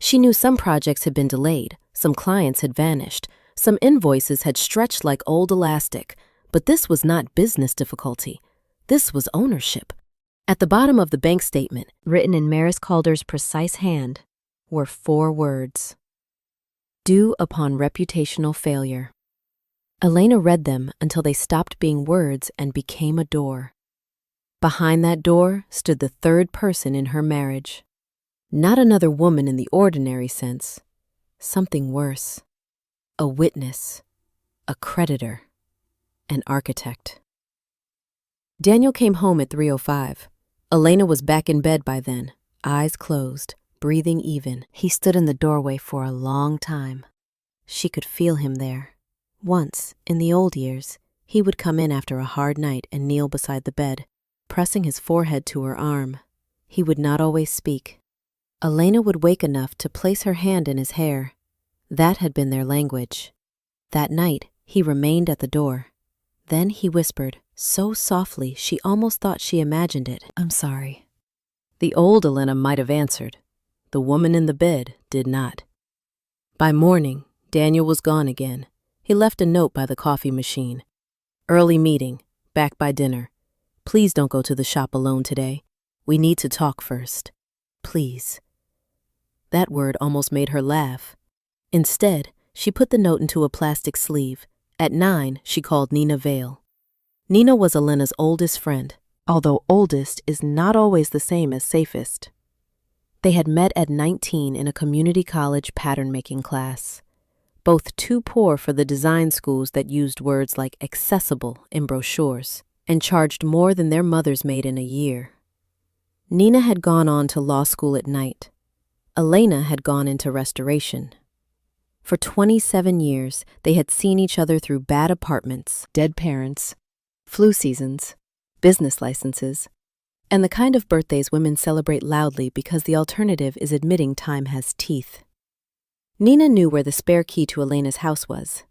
She knew some projects had been delayed, some clients had vanished, some invoices had stretched like old elastic, but this was not business difficulty. This was ownership. At the bottom of the bank statement, written in Maris Calder's precise hand, were 4 words: due upon reputational failure. Elena read them until they stopped being words and became a door. Behind that door stood the third person in her marriage. Not another woman in the ordinary sense. Something worse. A witness. A creditor. An architect. Daniel came home at 3:05. Elena was back in bed by then, eyes closed, breathing even. He stood in the doorway for a long time. She could feel him there. Once, in the old years, he would come in after a hard night and kneel beside the bed, pressing his forehead to her arm. He would not always speak. Elena would wake enough to place her hand in his hair. That had been their language. That night, he remained at the door. Then he whispered, so softly she almost thought she imagined it, "I'm sorry." The old Elena might have answered. The woman in the bed did not. By morning, Daniel was gone again. He left a note by the coffee machine. Early meeting, back by dinner. Please don't go to the shop alone today. We need to talk first. Please. That word almost made her laugh. Instead, she put the note into a plastic sleeve. At 9, she called Nina Vale. Nina was Elena's oldest friend, although oldest is not always the same as safest. They had met at 19 in a community college pattern-making class, both too poor for the design schools that used words like accessible in brochures and charged more than their mothers made in a year. Nina had gone on to law school at night. Elena had gone into restoration. For 27 years, they had seen each other through bad apartments, dead parents, flu seasons, business licenses, and the kind of birthdays women celebrate loudly because the alternative is admitting time has teeth. Nina knew where the spare key to Elena's house was.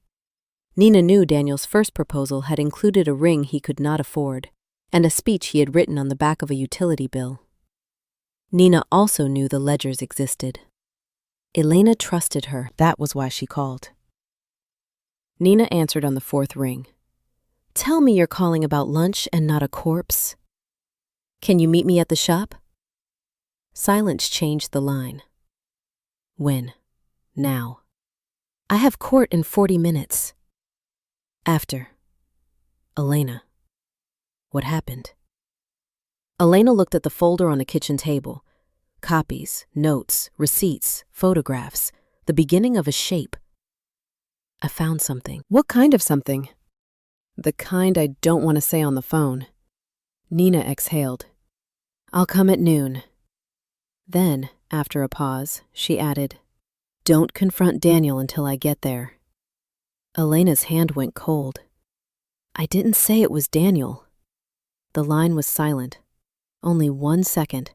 Nina knew Daniel's first proposal had included a ring he could not afford and a speech he had written on the back of a utility bill. Nina also knew the ledgers existed. Elena trusted her. That was why she called. Nina answered on the 4th ring. "Tell me you're calling about lunch and not a corpse. Can you meet me at the shop?" Silence changed the line. "When?" "Now." "I have court in 40 minutes. "After." "Elena." "What happened?" Elena looked at the folder on the kitchen table. Copies, notes, receipts, photographs, the beginning of a shape. "I found something." "What kind of something?" "The kind I don't want to say on the phone." Nina exhaled. "I'll come at noon." Then, after a pause, she added, "Don't confront Daniel until I get there." Elena's hand went cold. "I didn't say it was Daniel." The line was silent. Only 1 second.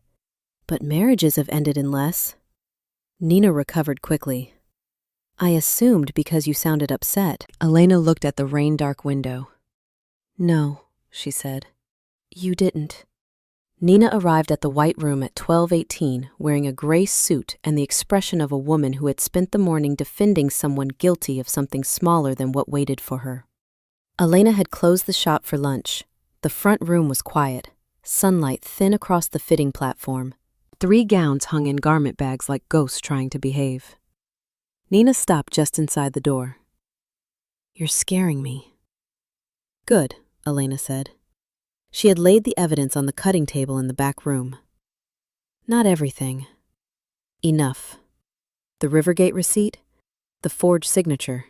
"But marriages have ended in less." Nina recovered quickly. "I assumed because you sounded upset." Elena looked at the rain-dark window. "No," she said. "You didn't." Nina arrived at the White Room at 12:18, wearing a gray suit and the expression of a woman who had spent the morning defending someone guilty of something smaller than what waited for her. Elena had closed the shop for lunch. The front room was quiet, sunlight thin across the fitting platform. 3 gowns hung in garment bags like ghosts trying to behave. Nina stopped just inside the door. "You're scaring me." "Good," Elena said. She had laid the evidence on the cutting table in the back room. "Not everything. Enough. The Rivergate receipt, the forged signature,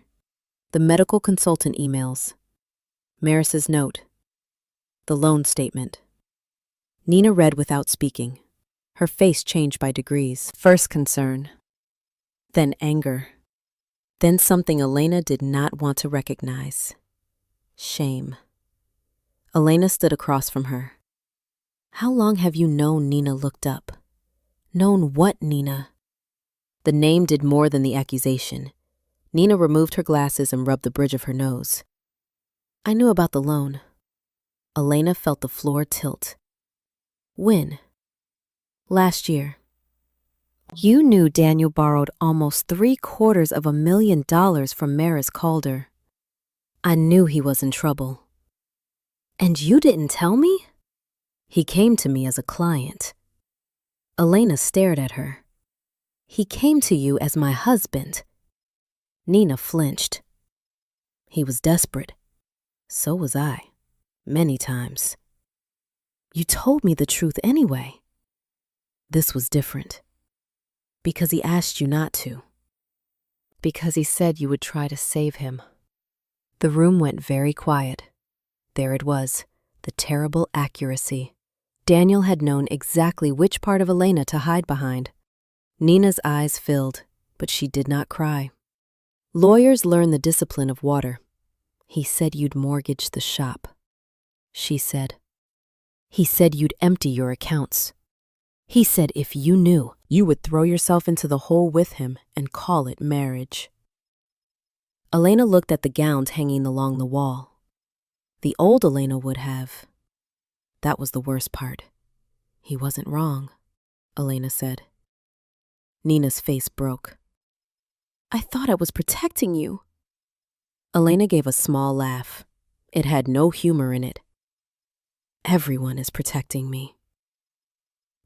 the medical consultant emails, Maris's note, the loan statement." Nina read without speaking. Her face changed by degrees. First concern, then anger, then something Elena did not want to recognize. Shame. Elena stood across from her. How long have you known? Nina looked up. Known what, Nina? The name did more than the accusation. Nina removed her glasses and rubbed the bridge of her nose. I knew about the loan. Elena felt the floor tilt. When? Last year. You knew Daniel borrowed almost $750,000 from Maris Calder. I knew he was in trouble. And you didn't tell me? He came to me as a client. Elena stared at her. He came to you as my husband. Nina flinched. He was desperate. So was I. Many times. You told me the truth anyway. This was different. Because he asked you not to. Because he said you would try to save him. The room went very quiet. There it was, the terrible accuracy. Daniel had known exactly which part of Elena to hide behind. Nina's eyes filled, but she did not cry. Lawyers learn the discipline of water. He said you'd mortgage the shop. She said. He said you'd empty your accounts. He said if you knew, you would throw yourself into the hole with him and call it marriage. Elena looked at the gowns hanging along the wall. The old Elena would have. That was the worst part. He wasn't wrong, Elena said. Nina's face broke. I thought I was protecting you. Elena gave a small laugh. It had no humor in it. Everyone is protecting me.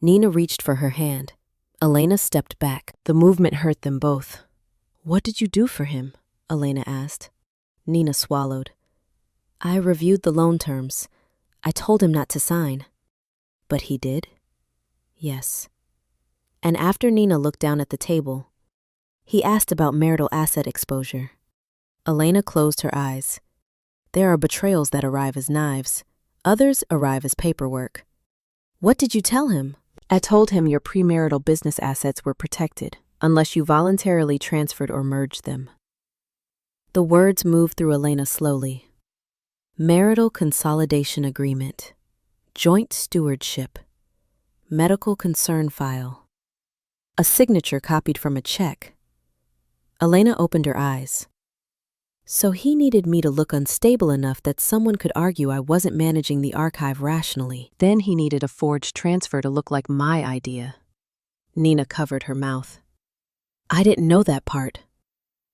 Nina reached for her hand. Elena stepped back. The movement hurt them both. What did you do for him? Elena asked. Nina swallowed. I reviewed the loan terms. I told him not to sign. But he did? Yes. And after Nina looked down at the table, he asked about marital asset exposure. Elena closed her eyes. There are betrayals that arrive as knives. Others arrive as paperwork. What did you tell him? I told him your premarital business assets were protected, unless you voluntarily transferred or merged them. The words moved through Elena slowly. Marital consolidation agreement, joint stewardship, medical concern file, a signature copied from a check. Elena opened her eyes. So he needed me to look unstable enough that someone could argue I wasn't managing the archive rationally. Then he needed a forged transfer to look like my idea. Nina covered her mouth. I didn't know that part.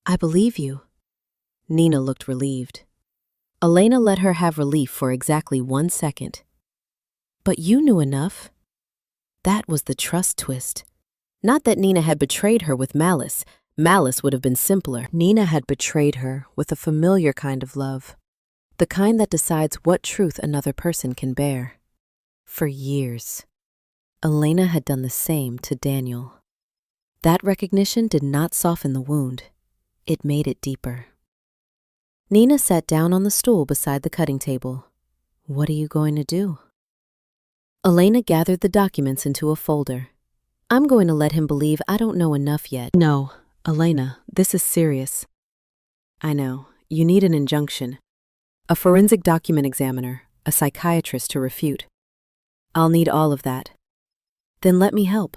I believe you. Nina looked relieved. Elena let her have relief for exactly 1 second. But you knew enough. That was the trust twist. Not that Nina had betrayed her with malice. Malice would have been simpler. Nina had betrayed her with a familiar kind of love. The kind that decides what truth another person can bear. For years. Elena had done the same to Daniel. That recognition did not soften the wound. It made it deeper. Nina sat down on the stool beside the cutting table. What are you going to do? Elena gathered the documents into a folder. I'm going to let him believe I don't know enough yet. No, Elena, this is serious. I know. You need an injunction. A forensic document examiner, a psychiatrist to refute. I'll need all of that. Then let me help.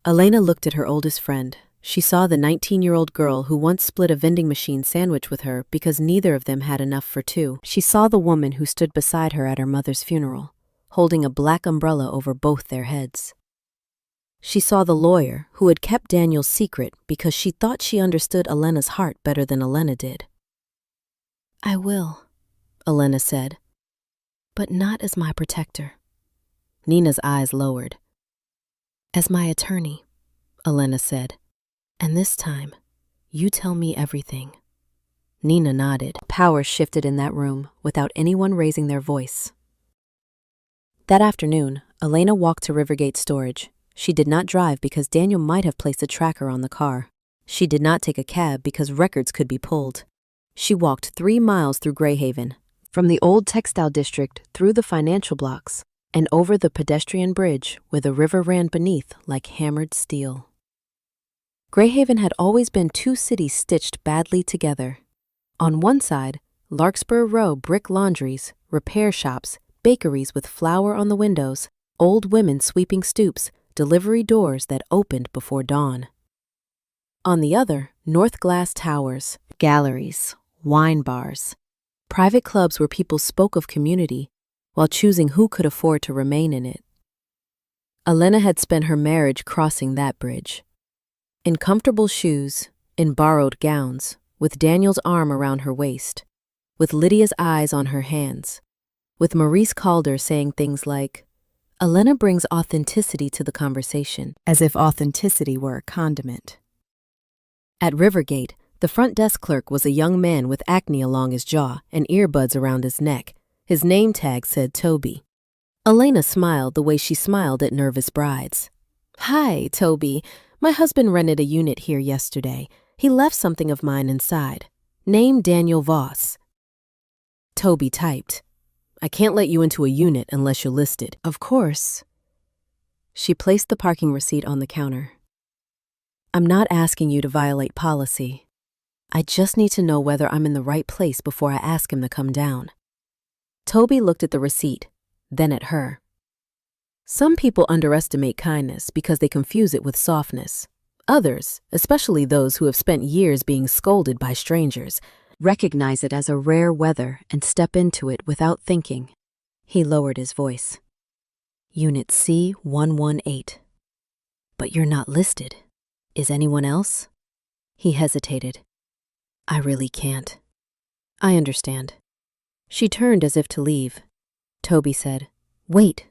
Elena looked at her oldest friend. She saw the 19-year-old girl who once split a vending machine sandwich with her because neither of them had enough for two. She saw the woman who stood beside her at her mother's funeral, holding a black umbrella over both their heads. She saw the lawyer who had kept Daniel's secret because she thought she understood Elena's heart better than Elena did. I will, Elena said, but not as my protector. Nina's eyes lowered. As my attorney, Elena said. And this time, you tell me everything. Nina nodded. Power shifted in that room without anyone raising their voice. That afternoon, Elena walked to Rivergate Storage. She did not drive because Daniel might have placed a tracker on the car. She did not take a cab because records could be pulled. She walked 3 miles through Greyhaven, from the old textile district through the financial blocks, and over the pedestrian bridge where the river ran beneath like hammered steel. Greyhaven had always been 2 cities stitched badly together. On one side, Larkspur Row brick laundries, repair shops, bakeries with flour on the windows, old women sweeping stoops, delivery doors that opened before dawn. On the other, north glass towers, galleries, wine bars, private clubs where people spoke of community while choosing who could afford to remain in it. Elena had spent her marriage crossing that bridge. In comfortable shoes, in borrowed gowns, with Daniel's arm around her waist, with Lydia's eyes on her hands, with Maurice Calder saying things like, "Elena brings authenticity to the conversation," as if authenticity were a condiment. At Rivergate, the front desk clerk was a young man with acne along his jaw and earbuds around his neck. His name tag said Toby. Elena smiled the way she smiled at nervous brides. "Hi, Toby. My husband rented a unit here yesterday. He left something of mine inside. Name Daniel Voss." Toby typed, "I can't let you into a unit unless you're listed." "Of course." She placed the parking receipt on the counter. "I'm not asking you to violate policy. I just need to know whether I'm in the right place before I ask him to come down." Toby looked at the receipt, then at her. Some people underestimate kindness because they confuse it with softness. Others, especially those who have spent years being scolded by strangers, recognize it as a rare weather and step into it without thinking. He lowered his voice. "Unit C118. But you're not listed. Is anyone else?" He hesitated. "I really can't." "I understand." She turned as if to leave. Toby said, "Wait."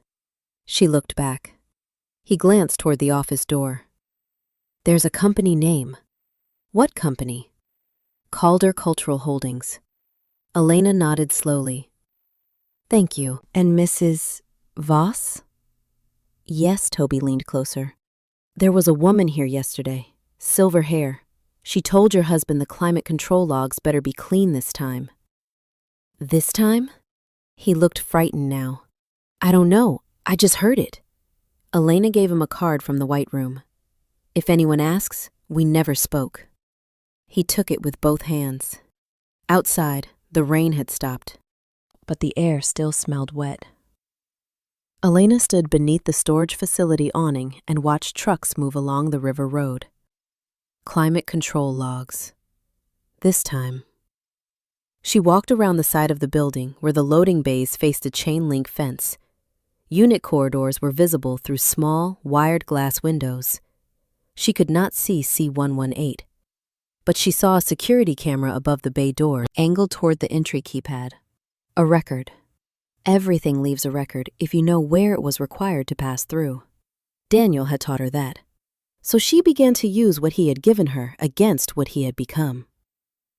She looked back. He glanced toward the office door. "There's a company name." "What company?" "Calder Cultural Holdings." Elena nodded slowly. "Thank you. And Mrs. Voss?" "Yes." Toby leaned closer. "There was a woman here yesterday, silver hair. She told your husband the climate control logs better be clean this time." "This time?" He looked frightened now. "I don't know. I just heard it." Elena gave him a card from the White Room. "If anyone asks, we never spoke." He took it with both hands. Outside, the rain had stopped, but the air still smelled wet. Elena stood beneath the storage facility awning and watched trucks move along the river road. Climate control logs. This time. She walked around the side of the building where the loading bays faced a chain-link fence. Unit corridors were visible through small, wired glass windows. She could not see C118, but she saw a security camera above the bay door, angled toward the entry keypad. A record. Everything leaves a record if you know where it was required to pass through. Daniel had taught her that. So she began to use what he had given her against what he had become.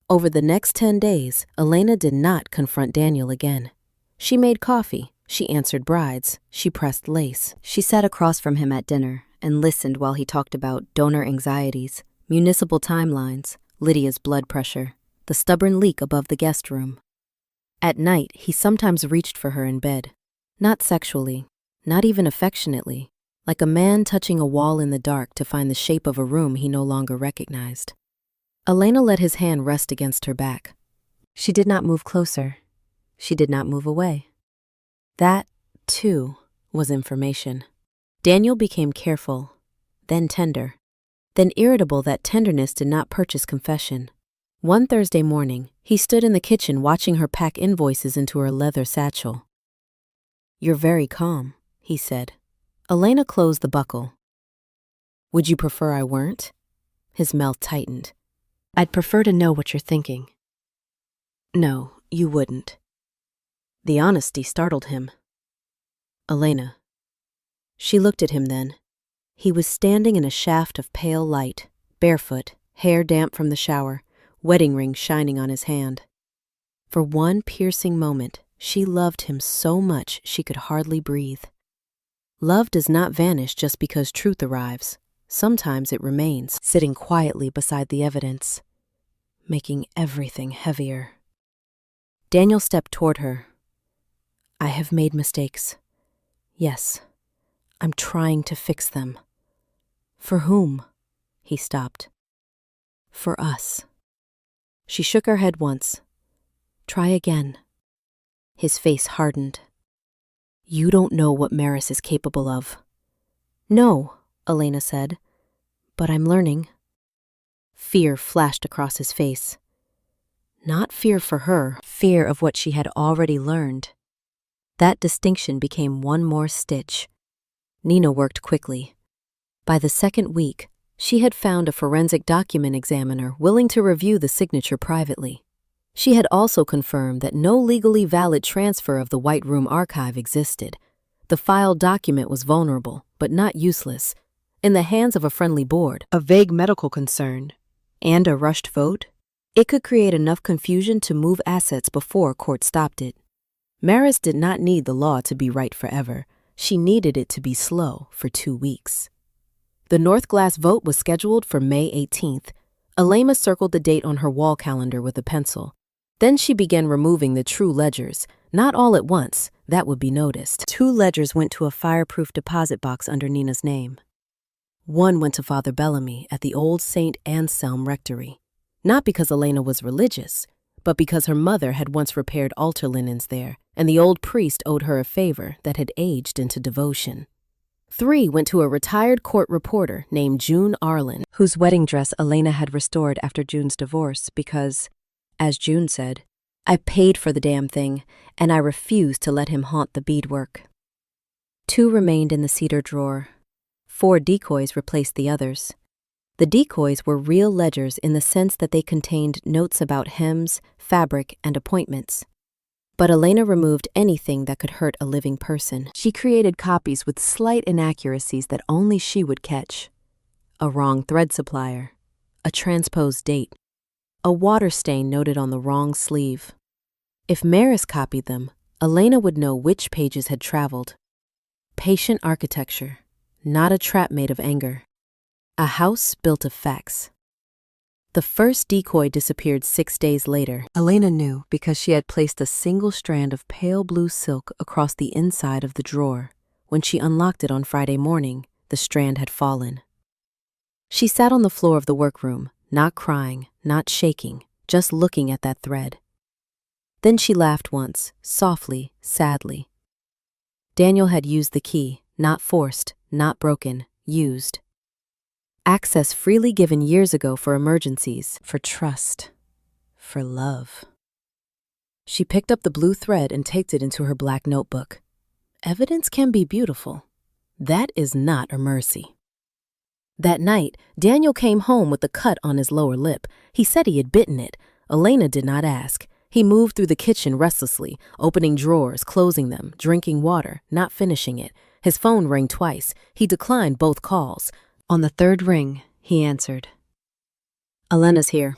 Over the next 10 days, Elena did not confront Daniel again. She made coffee, she answered brides, she pressed lace. She sat across from him at dinner and listened while he talked about donor anxieties, municipal timelines, Lydia's blood pressure, the stubborn leak above the guest room. At night, he sometimes reached for her in bed. Not sexually, not even affectionately, like a man touching a wall in the dark to find the shape of a room he no longer recognized. Elena let his hand rest against her back. She did not move closer. She did not move away. That, too, was information. Daniel became careful, then tender, then irritable that tenderness did not purchase confession. One Thursday morning, he stood in the kitchen watching her pack invoices into her leather satchel. "You're very calm," he said. Elena closed the buckle. "Would you prefer I weren't?" His mouth tightened. "I'd prefer to know what you're thinking." "No, you wouldn't." The honesty startled him. "Elena." She looked at him then. He was standing in a shaft of pale light, barefoot, hair damp from the shower, wedding ring shining on his hand. For one piercing moment, she loved him so much she could hardly breathe. Love does not vanish just because truth arrives. Sometimes it remains, sitting quietly beside the evidence, making everything heavier. Daniel stepped toward her. "I have made mistakes. Yes, I'm trying to fix them." "For whom?" He stopped. "For us." She shook her head once. "Try again." His face hardened. "You don't know what Maris is capable of." "No," Elena said, "but I'm learning." Fear flashed across his face. Not fear for her, fear of what she had already learned. That distinction became one more stitch. Nina worked quickly. By the second week, she had found a forensic document examiner willing to review the signature privately. She had also confirmed that no legally valid transfer of the White Room archive existed. The filed document was vulnerable, but not useless. In the hands of a friendly board, a vague medical concern, and a rushed vote, it could create enough confusion to move assets before court stopped it. Maris did not need the law to be right forever. She needed it to be slow for 2 weeks. The North Glass vote was scheduled for May 18th. Elena circled the date on her wall calendar with a pencil. Then she began removing the true ledgers. Not all at once, that would be noticed. 2 ledgers went to a fireproof deposit box under Nina's name. One went to Father Bellamy at the old St. Anselm Rectory. Not because Elena was religious, but because her mother had once repaired altar linens there, and the old priest owed her a favor that had aged into devotion. 3 went to a retired court reporter named June Arlen, whose wedding dress Elena had restored after June's divorce because, as June said, "I paid for the damn thing, and I refused to let him haunt the beadwork." 2 remained in the cedar drawer. 4 decoys replaced the others. The decoys were real ledgers in the sense that they contained notes about hems, fabric, and appointments. But Elena removed anything that could hurt a living person. She created copies with slight inaccuracies that only she would catch. A wrong thread supplier, a transposed date, a water stain noted on the wrong sleeve. If Maris copied them, Elena would know which pages had traveled. Patient architecture, not a trap made of anger. A house built of facts. The first decoy disappeared 6 days later. Elena knew because she had placed a single strand of pale blue silk across the inside of the drawer. When she unlocked it on Friday morning, the strand had fallen. She sat on the floor of the workroom, not crying, not shaking, just looking at that thread. Then she laughed once, softly, sadly. Daniel had used the key, not forced, not broken, used. Access freely given years ago for emergencies, for trust, for love. She picked up the blue thread and taped it into her black notebook. Evidence can be beautiful. That is not a mercy. That night, Daniel came home with a cut on his lower lip. He said he had bitten it. Elena did not ask. He moved through the kitchen restlessly, opening drawers, closing them, drinking water, not finishing it. His phone rang twice. He declined both calls. On the 3rd ring, he answered. "Elena's here,"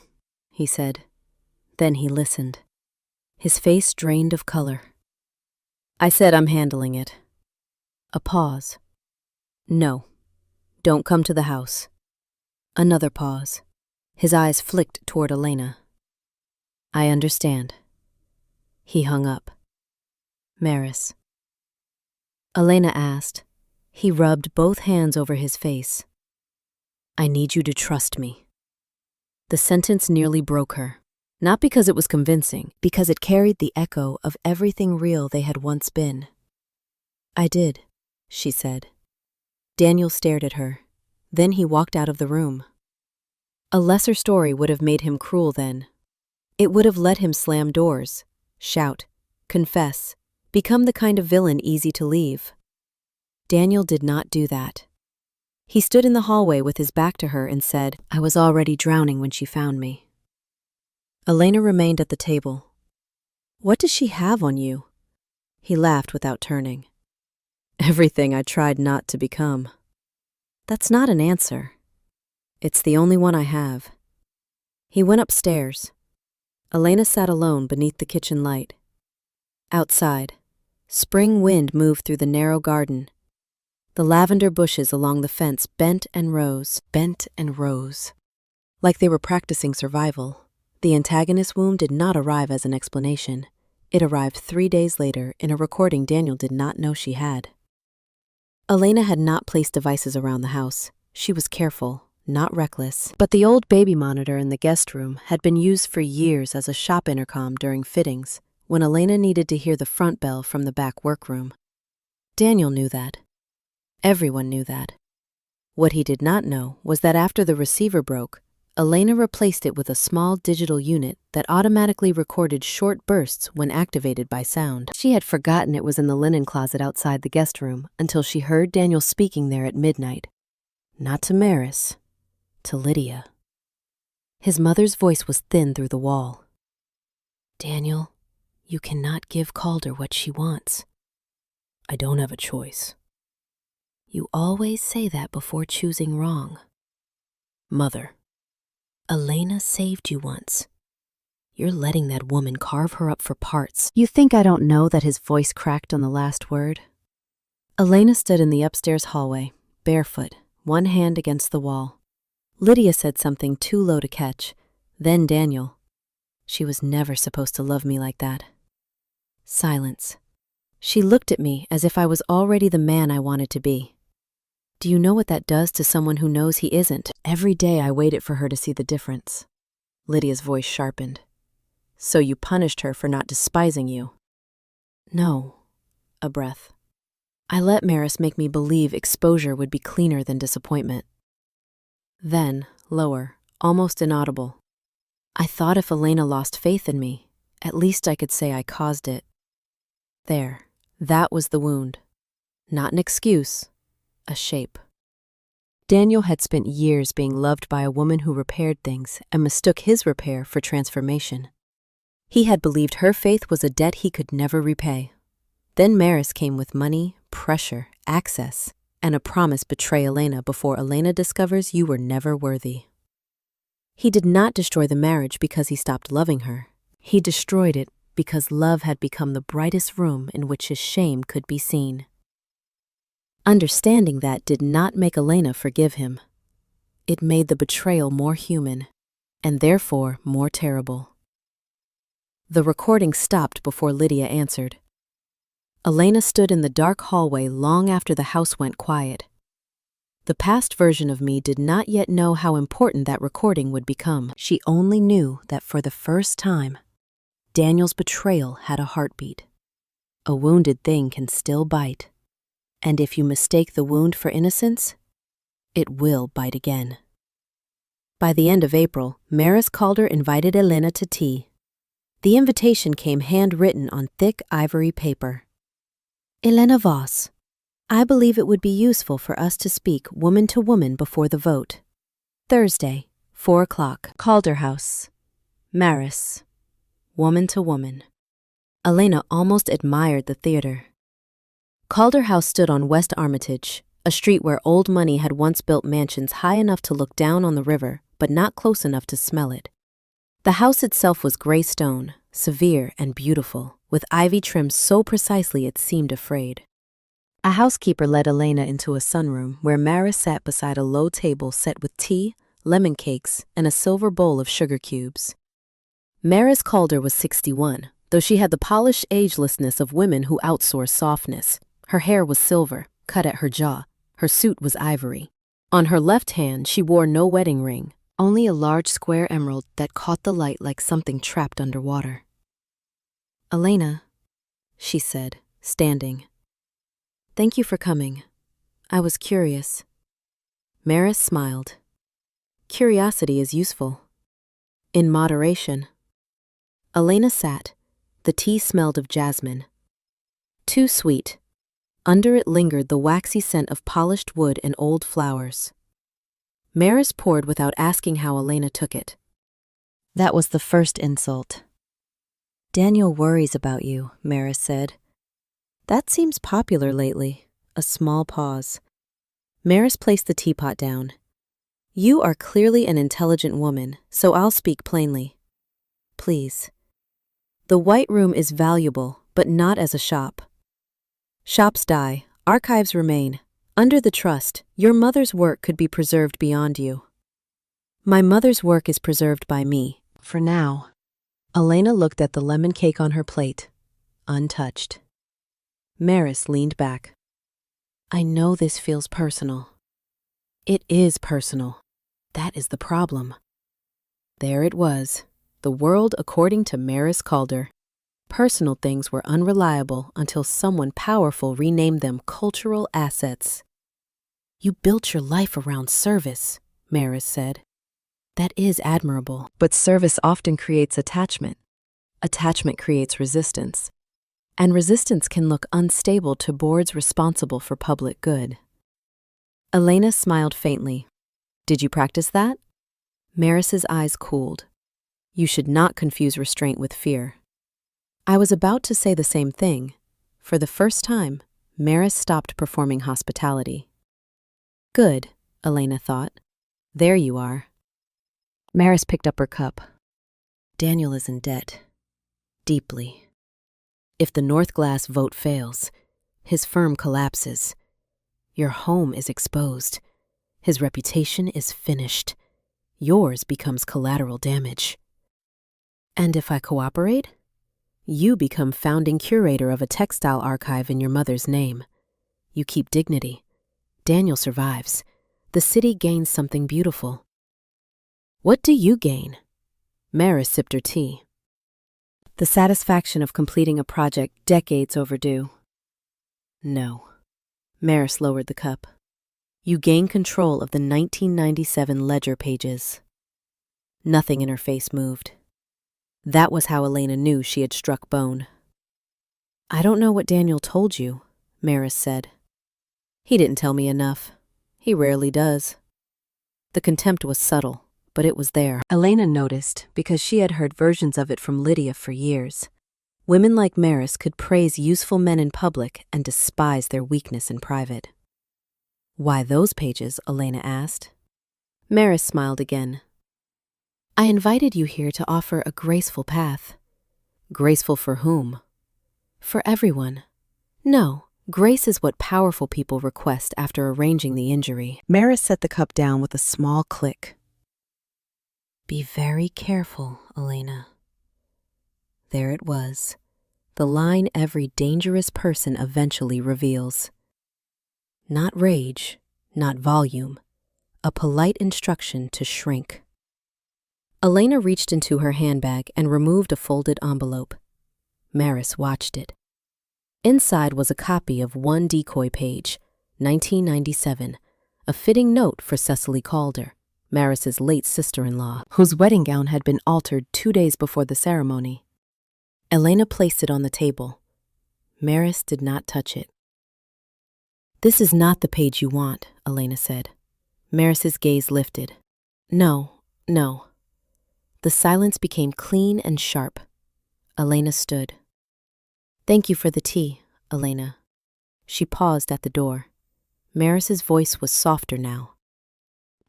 he said. Then he listened. His face drained of color. "I said I'm handling it." A pause. "No, don't come to the house." Another pause. His eyes flicked toward Elena. "I understand." He hung up. "Maris." Elena asked. He rubbed both hands over his face. "I need you to trust me." The sentence nearly broke her. Not because it was convincing, because it carried the echo of everything real they had once been. "I did," she said. Daniel stared at her. Then he walked out of the room. A lesser story would have made him cruel then. It would have let him slam doors, shout, confess, become the kind of villain easy to leave. Daniel did not do that. He stood in the hallway with his back to her and said, "I was already drowning when she found me." Elena remained at the table. "What does she have on you?" He laughed without turning. "Everything I tried not to become." "That's not an answer." "It's the only one I have." He went upstairs. Elena sat alone beneath the kitchen light. Outside, spring wind moved through the narrow garden. The lavender bushes along the fence bent and rose, like they were practicing survival. The antagonist wound did not arrive as an explanation. It arrived 3 days later in a recording Daniel did not know she had. Elena had not placed devices around the house. She was careful, not reckless. But the old baby monitor in the guest room had been used for years as a shop intercom during fittings, when Elena needed to hear the front bell from the back workroom. Daniel knew that. Everyone knew that. What he did not know was that after the receiver broke, Elena replaced it with a small digital unit that automatically recorded short bursts when activated by sound. She had forgotten it was in the linen closet outside the guest room until she heard Daniel speaking there at midnight. Not to Maris, to Lydia. His mother's voice was thin through the wall. Daniel, you cannot give Calder what she wants. I don't have a choice. You always say that before choosing wrong. Mother. Elena saved you once. You're letting that woman carve her up for parts. You think I don't know that his voice cracked on the last word? Elena stood in the upstairs hallway, barefoot, one hand against the wall. Lydia said something too low to catch, then Daniel. She was never supposed to love me like that. Silence. She looked at me as if I was already the man I wanted to be. Do you know what that does to someone who knows he isn't? Every day I waited for her to see the difference. Lydia's voice sharpened. So you punished her for not despising you? No. A breath. I let Maris make me believe exposure would be cleaner than disappointment. Then, lower, almost inaudible. I thought if Elena lost faith in me, at least I could say I caused it. There, that was the wound. Not an excuse. A shape. Daniel had spent years being loved by a woman who repaired things and mistook his repair for transformation. He had believed her faith was a debt he could never repay. Then Maris came with money, pressure, access, and a promise betray Elena before Elena discovers you were never worthy. He did not destroy the marriage because he stopped loving her. He destroyed it because love had become the brightest room in which his shame could be seen. Understanding that did not make Elena forgive him. It made the betrayal more human, and therefore more terrible. The recording stopped before Lydia answered. Elena stood in the dark hallway long after the house went quiet. The past version of me did not yet know how important that recording would become. She only knew that for the first time, Daniel's betrayal had a heartbeat. A wounded thing can still bite. And if you mistake the wound for innocence, it will bite again. By the end of April, Maris Calder invited Elena to tea. The invitation came handwritten on thick ivory paper. Elena Voss, I believe it would be useful for us to speak woman to woman before the vote. Thursday, 4 o'clock, Calder House. Maris, woman to woman. Elena almost admired the theater. Calder House stood on West Armitage, a street where old money had once built mansions high enough to look down on the river, but not close enough to smell it. The house itself was gray stone, severe and beautiful, with ivy trimmed so precisely it seemed afraid. A housekeeper led Elena into a sunroom where Maris sat beside a low table set with tea, lemon cakes, and a silver bowl of sugar cubes. Maris Calder was 61, though she had the polished agelessness of women who outsource softness. Her hair was silver, cut at her jaw. Her suit was ivory. On her left hand, she wore no wedding ring, only a large square emerald that caught the light like something trapped underwater. Elena, she said, standing. Thank you for coming. I was curious. Maris smiled. Curiosity is useful. In moderation. Elena sat. The tea smelled of jasmine. Too sweet. Under it lingered the waxy scent of polished wood and old flowers. Maris poured without asking how Elena took it. That was the first insult. Daniel worries about you, Maris said. That seems popular lately. A small pause. Maris placed the teapot down. You are clearly an intelligent woman, so I'll speak plainly. Please. The White Room is valuable, but not as a shop. Shops die, archives remain. Under the trust, your mother's work could be preserved beyond you. My mother's work is preserved by me, for now. Elena looked at the lemon cake on her plate, untouched. Maris leaned back. I know this feels personal. It is personal. That is the problem. There it was, the world according to Maris Calder. Personal things were unreliable until someone powerful renamed them cultural assets. "You built your life around service," Maris said. "That is admirable, but service often creates attachment. Attachment creates resistance. And resistance can look unstable to boards responsible for public good." Elena smiled faintly. "Did you practice that?" Maris's eyes cooled. "You should not confuse restraint with fear." I was about to say the same thing. For the first time, Maris stopped performing hospitality. "Good," Elena thought. "There you are." Maris picked up her cup. "Daniel is in debt. Deeply. If the North Glass vote fails, his firm collapses. Your home is exposed. His reputation is finished. Yours becomes collateral damage. And if I cooperate, you become founding curator of a textile archive in your mother's name. You keep dignity. Daniel survives. The city gains something beautiful." "What do you gain?" Maris sipped her tea. "The satisfaction of completing a project decades overdue." "No." Maris lowered the cup. "You gain control of the 1997 ledger pages." Nothing in her face moved. That was how Elena knew she had struck bone. "I don't know what Daniel told you," Maris said. "He didn't tell me enough. He rarely does." The contempt was subtle, but it was there. Elena noticed because she had heard versions of it from Lydia for years. Women like Maris could praise useful men in public and despise their weakness in private. "Why those pages?" Elena asked. Maris smiled again. "I invited you here to offer a graceful path." "Graceful for whom?" "For everyone. No, grace is what powerful people request after arranging the injury." Maris set the cup down with a small click. "Be very careful, Elena." There it was, the line every dangerous person eventually reveals. Not rage, not volume, a polite instruction to shrink. Elena reached into her handbag and removed a folded envelope. Maris watched it. Inside was a copy of One Decoy Page, 1997, a fitting note for Cecily Calder, Maris's late sister-in-law, whose wedding gown had been altered 2 days before the ceremony. Elena placed it on the table. Maris did not touch it. "This is not the page you want," Elena said. Maris's gaze lifted. No. The silence became clean and sharp. Elena stood. "Thank you for the tea, Elena." She paused at the door. Maris's voice was softer now.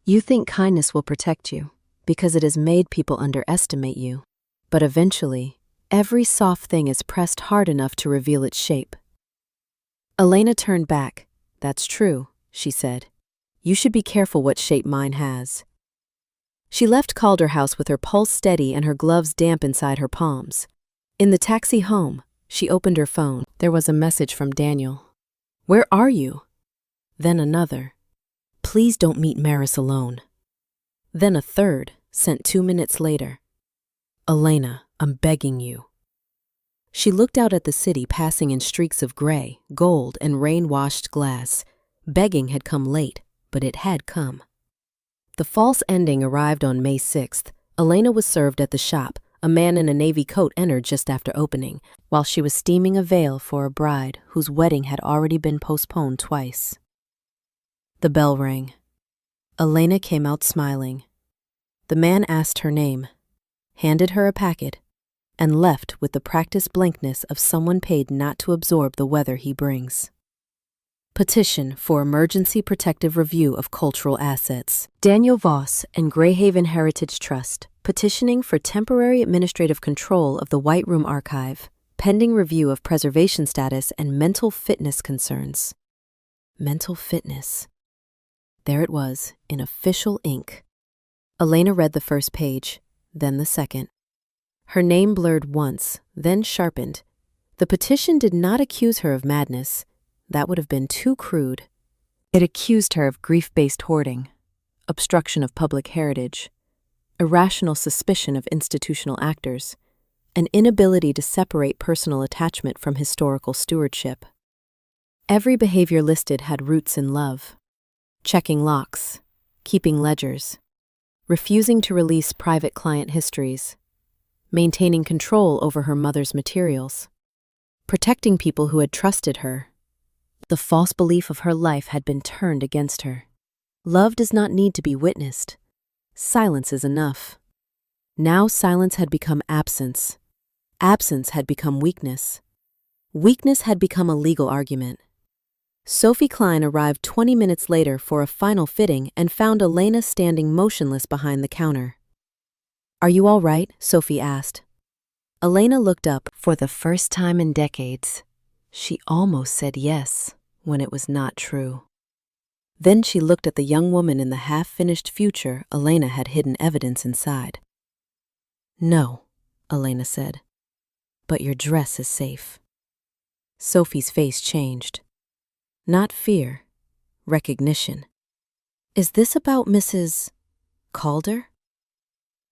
"You think kindness will protect you because it has made people underestimate you. But eventually, every soft thing is pressed hard enough to reveal its shape." Elena turned back. "That's true," she said. "You should be careful what shape mine has." She left Calder House with her pulse steady and her gloves damp inside her palms. In the taxi home, she opened her phone. There was a message from Daniel. "Where are you?" Then another. "Please don't meet Maris alone." Then a third, sent 2 minutes later. "Elena, I'm begging you." She looked out at the city passing in streaks of gray, gold, and rain-washed glass. Begging had come late, but it had come. The false ending arrived on May 6th. Elena was served at the shop. A man in a navy coat entered just after opening, while she was steaming a veil for a bride whose wedding had already been postponed twice. The bell rang. Elena came out smiling. The man asked her name, handed her a packet, and left with the practiced blankness of someone paid not to absorb the weather he brings. Petition for Emergency Protective Review of Cultural Assets. Daniel Voss and Greyhaven Heritage Trust, petitioning for temporary administrative control of the White Room Archive, pending review of preservation status and mental fitness concerns. Mental fitness. There it was, in official ink. Elena read the first page, then the second. Her name blurred once, then sharpened. The petition did not accuse her of madness. That would have been too crude. It accused her of grief-based hoarding, obstruction of public heritage, irrational suspicion of institutional actors, an inability to separate personal attachment from historical stewardship. Every behavior listed had roots in love: checking locks, keeping ledgers, refusing to release private client histories, maintaining control over her mother's materials, protecting people who had trusted her. The false belief of her life had been turned against her. Love does not need to be witnessed. Silence is enough. Now silence had become absence. Absence had become weakness. Weakness had become a legal argument. Sophie Klein arrived 20 minutes later for a final fitting and found Elena standing motionless behind the counter. "Are you all right?" Sophie asked. Elena looked up. For the first time in decades, she almost said yes when it was not true. Then she looked at the young woman in the half-finished future Elena had hidden evidence inside. "No," Elena said, "but your dress is safe." Sophie's face changed. Not fear, recognition. "Is this about Mrs. Calder?"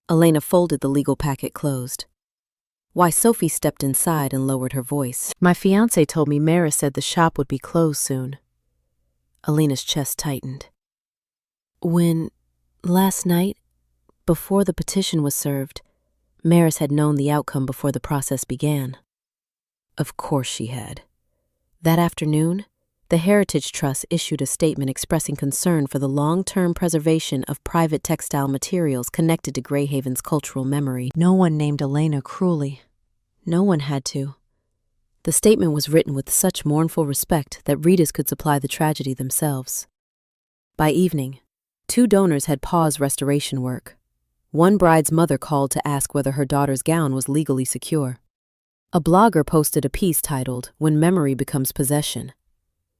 Elena folded the legal packet closed. Why, Sophie stepped inside and lowered her voice. "My fiancé told me Mara said the shop would be closed soon." Elena's chest tightened. Last night, before the petition was served, Maris had known the outcome before the process began. Of course she had. That afternoon, the Heritage Trust issued a statement expressing concern for the long-term preservation of private textile materials connected to Greyhaven's cultural memory. No one named Elena cruelly. No one had to. The statement was written with such mournful respect that readers could supply the tragedy themselves. By evening, 2 donors had paused restoration work. One bride's mother called to ask whether her daughter's gown was legally secure. A blogger posted a piece titled, "When Memory Becomes Possession."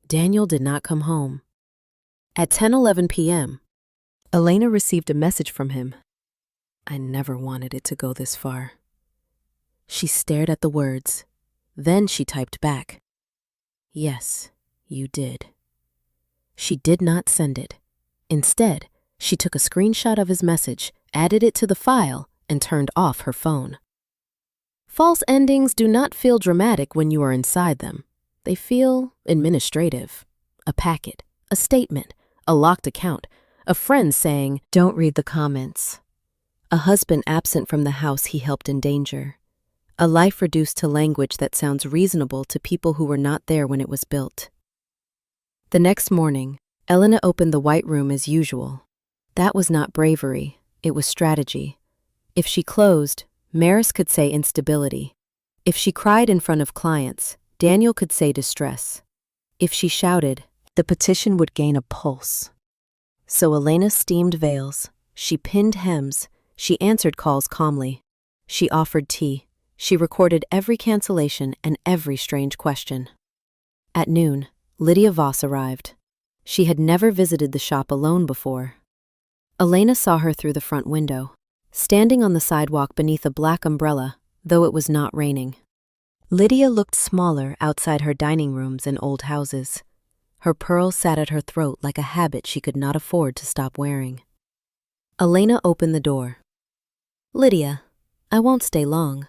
Daniel did not come home. At 10:11 p.m., Elena received a message from him. "I never wanted it to go this far." She stared at the words. Then she typed back, "Yes, you did." She did not send it. Instead, she took a screenshot of his message, added it to the file, and turned off her phone. False endings do not feel dramatic when you are inside them. They feel administrative. A packet, a statement, a locked account, a friend saying, "Don't read the comments." A husband absent from the house he helped endanger. A life reduced to language that sounds reasonable to people who were not there when it was built. The next morning, Elena opened the white room as usual. That was not bravery, it was strategy. If she closed, Maris could say instability. If she cried in front of clients, Daniel could say distress. If she shouted, the petition would gain a pulse. So Elena steamed veils, she pinned hems, she answered calls calmly. She offered tea. She recorded every cancellation and every strange question. At noon, Lydia Voss arrived. She had never visited the shop alone before. Elena saw her through the front window, standing on the sidewalk beneath a black umbrella, though it was not raining. Lydia looked smaller outside her dining rooms in old houses. Her pearls sat at her throat like a habit she could not afford to stop wearing. Elena opened the door. "Lydia, I won't stay long."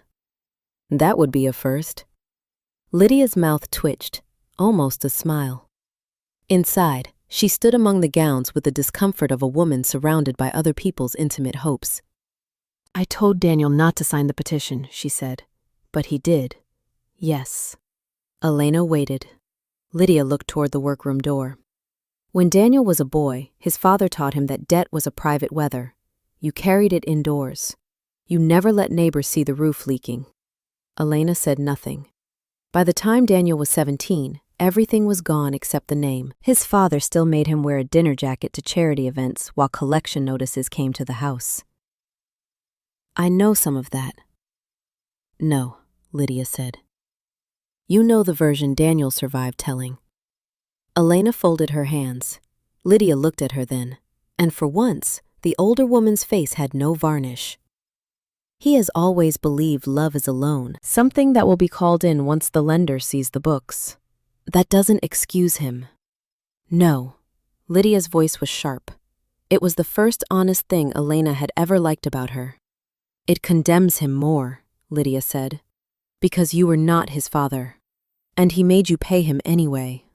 That would be a first. Lydia's mouth twitched, almost a smile. Inside, she stood among the gowns with the discomfort of a woman surrounded by other people's intimate hopes. "I told Daniel not to sign the petition," she said. "But he did." "Yes." Elena waited. Lydia looked toward the workroom door. When Daniel was a boy, his father taught him that debt was a private weather. You carried it indoors. You never let neighbors see the roof leaking. Elena said nothing. By the time Daniel was 17, everything was gone except the name. His father still made him wear a dinner jacket to charity events while collection notices came to the house. "I know some of that." "No," Lydia said. "You know the version Daniel survived telling." Elena folded her hands. Lydia looked at her then, and for once, the older woman's face had no varnish. "He has always believed love is a loan, something that will be called in once the lender sees the books. That doesn't excuse him." "No." Lydia's voice was sharp. It was the first honest thing Elena had ever liked about her. "It condemns him more," Lydia said. Because you were not his father. And he made you pay him anyway.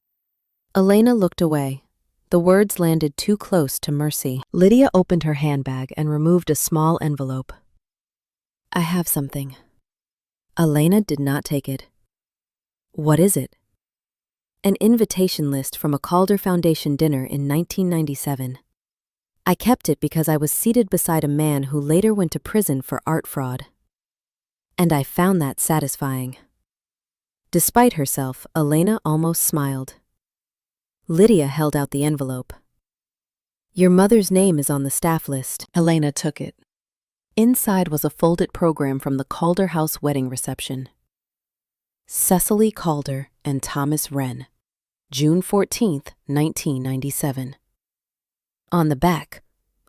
Elena looked away. The words landed too close to mercy. Lydia opened her handbag and removed a small envelope. I have something. Elena did not take it. What is it? An invitation list from a Calder Foundation dinner in 1997. I kept it because I was seated beside a man who later went to prison for art fraud. And I found that satisfying. Despite herself, Elena almost smiled. Lydia held out the envelope. Your mother's name is on the staff list. Elena took it. Inside was a folded program from the Calder House wedding reception. Cecily Calder and Thomas Wren, June 14th, 1997. On the back,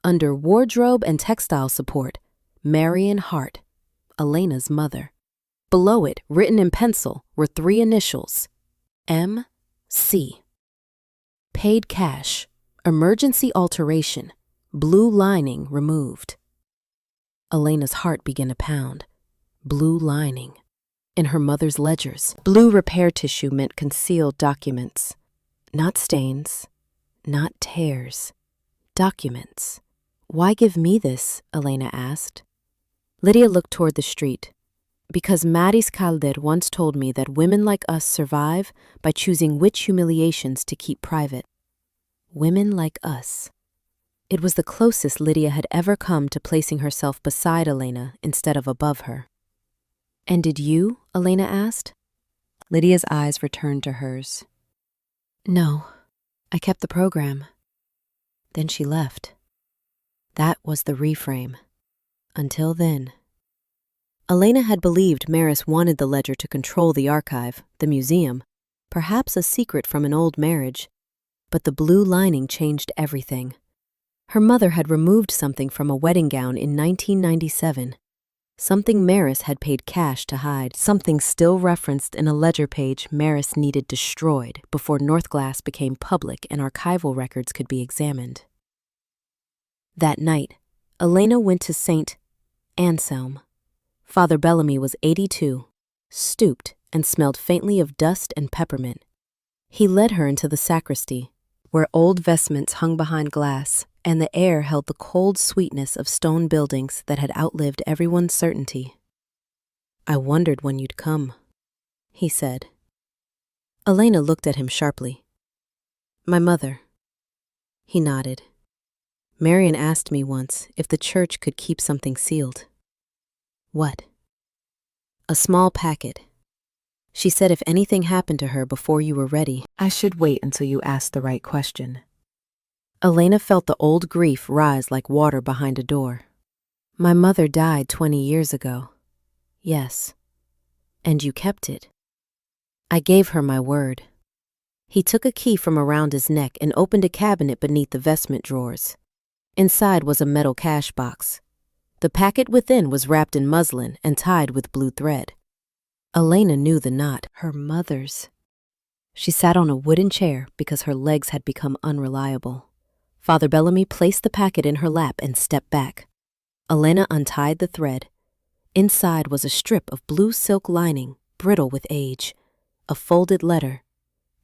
under wardrobe and textile support, Marion Hart, Elena's mother. Below it, written in pencil, were 3 initials, M.C. Paid cash, emergency alteration, blue lining removed. Elena's heart began to pound. Blue lining. In her mother's ledgers, blue repair tissue meant concealed documents. Not stains, not tears. Documents. Why give me this? Elena asked. Lydia looked toward the street. Because Maris Calder once told me that women like us survive by choosing which humiliations to keep private. Women like us. It was the closest Lydia had ever come to placing herself beside Elena instead of above her. And did you? Elena asked. Lydia's eyes returned to hers. No, I kept the program. Then she left. That was the reframe. Until then. Elena had believed Maris wanted the ledger to control the archive, the museum, perhaps a secret from an old marriage. But the blue lining changed everything. Her mother had removed something from a wedding gown in 1997. Something Maris had paid cash to hide. Something still referenced in a ledger page Maris needed destroyed before Northglass became public and archival records could be examined. That night, Elena went to St. Anselm. Father Bellamy was 82, stooped, and smelled faintly of dust and peppermint. He led her into the sacristy, where old vestments hung behind glass, and the air held the cold sweetness of stone buildings that had outlived everyone's certainty. I wondered when you'd come, he said. Elena looked at him sharply. My mother. He nodded. Marion asked me once if the church could keep something sealed. What? A small packet. She said if anything happened to her before you were ready, I should wait until you asked the right question. Elena felt the old grief rise like water behind a door. My mother died 20 years ago. Yes. And you kept it. I gave her my word. He took a key from around his neck and opened a cabinet beneath the vestment drawers. Inside was a metal cash box. The packet within was wrapped in muslin and tied with blue thread. Elena knew the knot, her mother's. She sat on a wooden chair because her legs had become unreliable. Father Bellamy placed the packet in her lap and stepped back. Elena untied the thread. Inside was a strip of blue silk lining, brittle with age, a folded letter,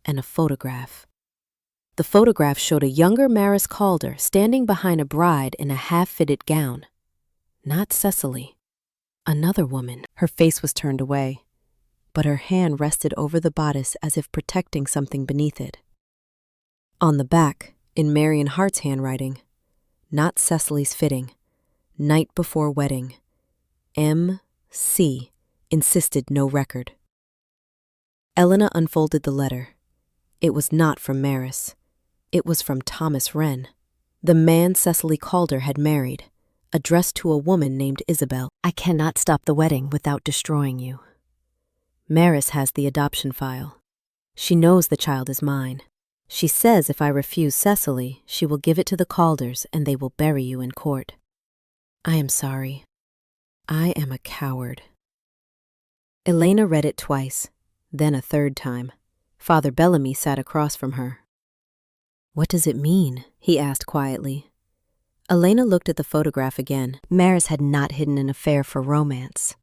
and a photograph. The photograph showed a younger Maris Calder standing behind a bride in a half-fitted gown. Not Cecily. Another woman. Her face was turned away, but her hand rested over the bodice as if protecting something beneath it. On the back, in Marion Hart's handwriting, not Cecily's fitting, night before wedding, M.C. insisted no record. Elena unfolded the letter. It was not from Maris. It was from Thomas Wren, the man Cecily Calder had married, addressed to a woman named Isabel. I cannot stop the wedding without destroying you. Maris has the adoption file. She knows the child is mine. She says if I refuse Cecily, she will give it to the Calders and they will bury you in court. I am sorry. I am a coward. Elena read it twice, then a third time. Father Bellamy sat across from her. What does it mean? He asked quietly. Elena looked at the photograph again. Maris had not hidden an affair for romance.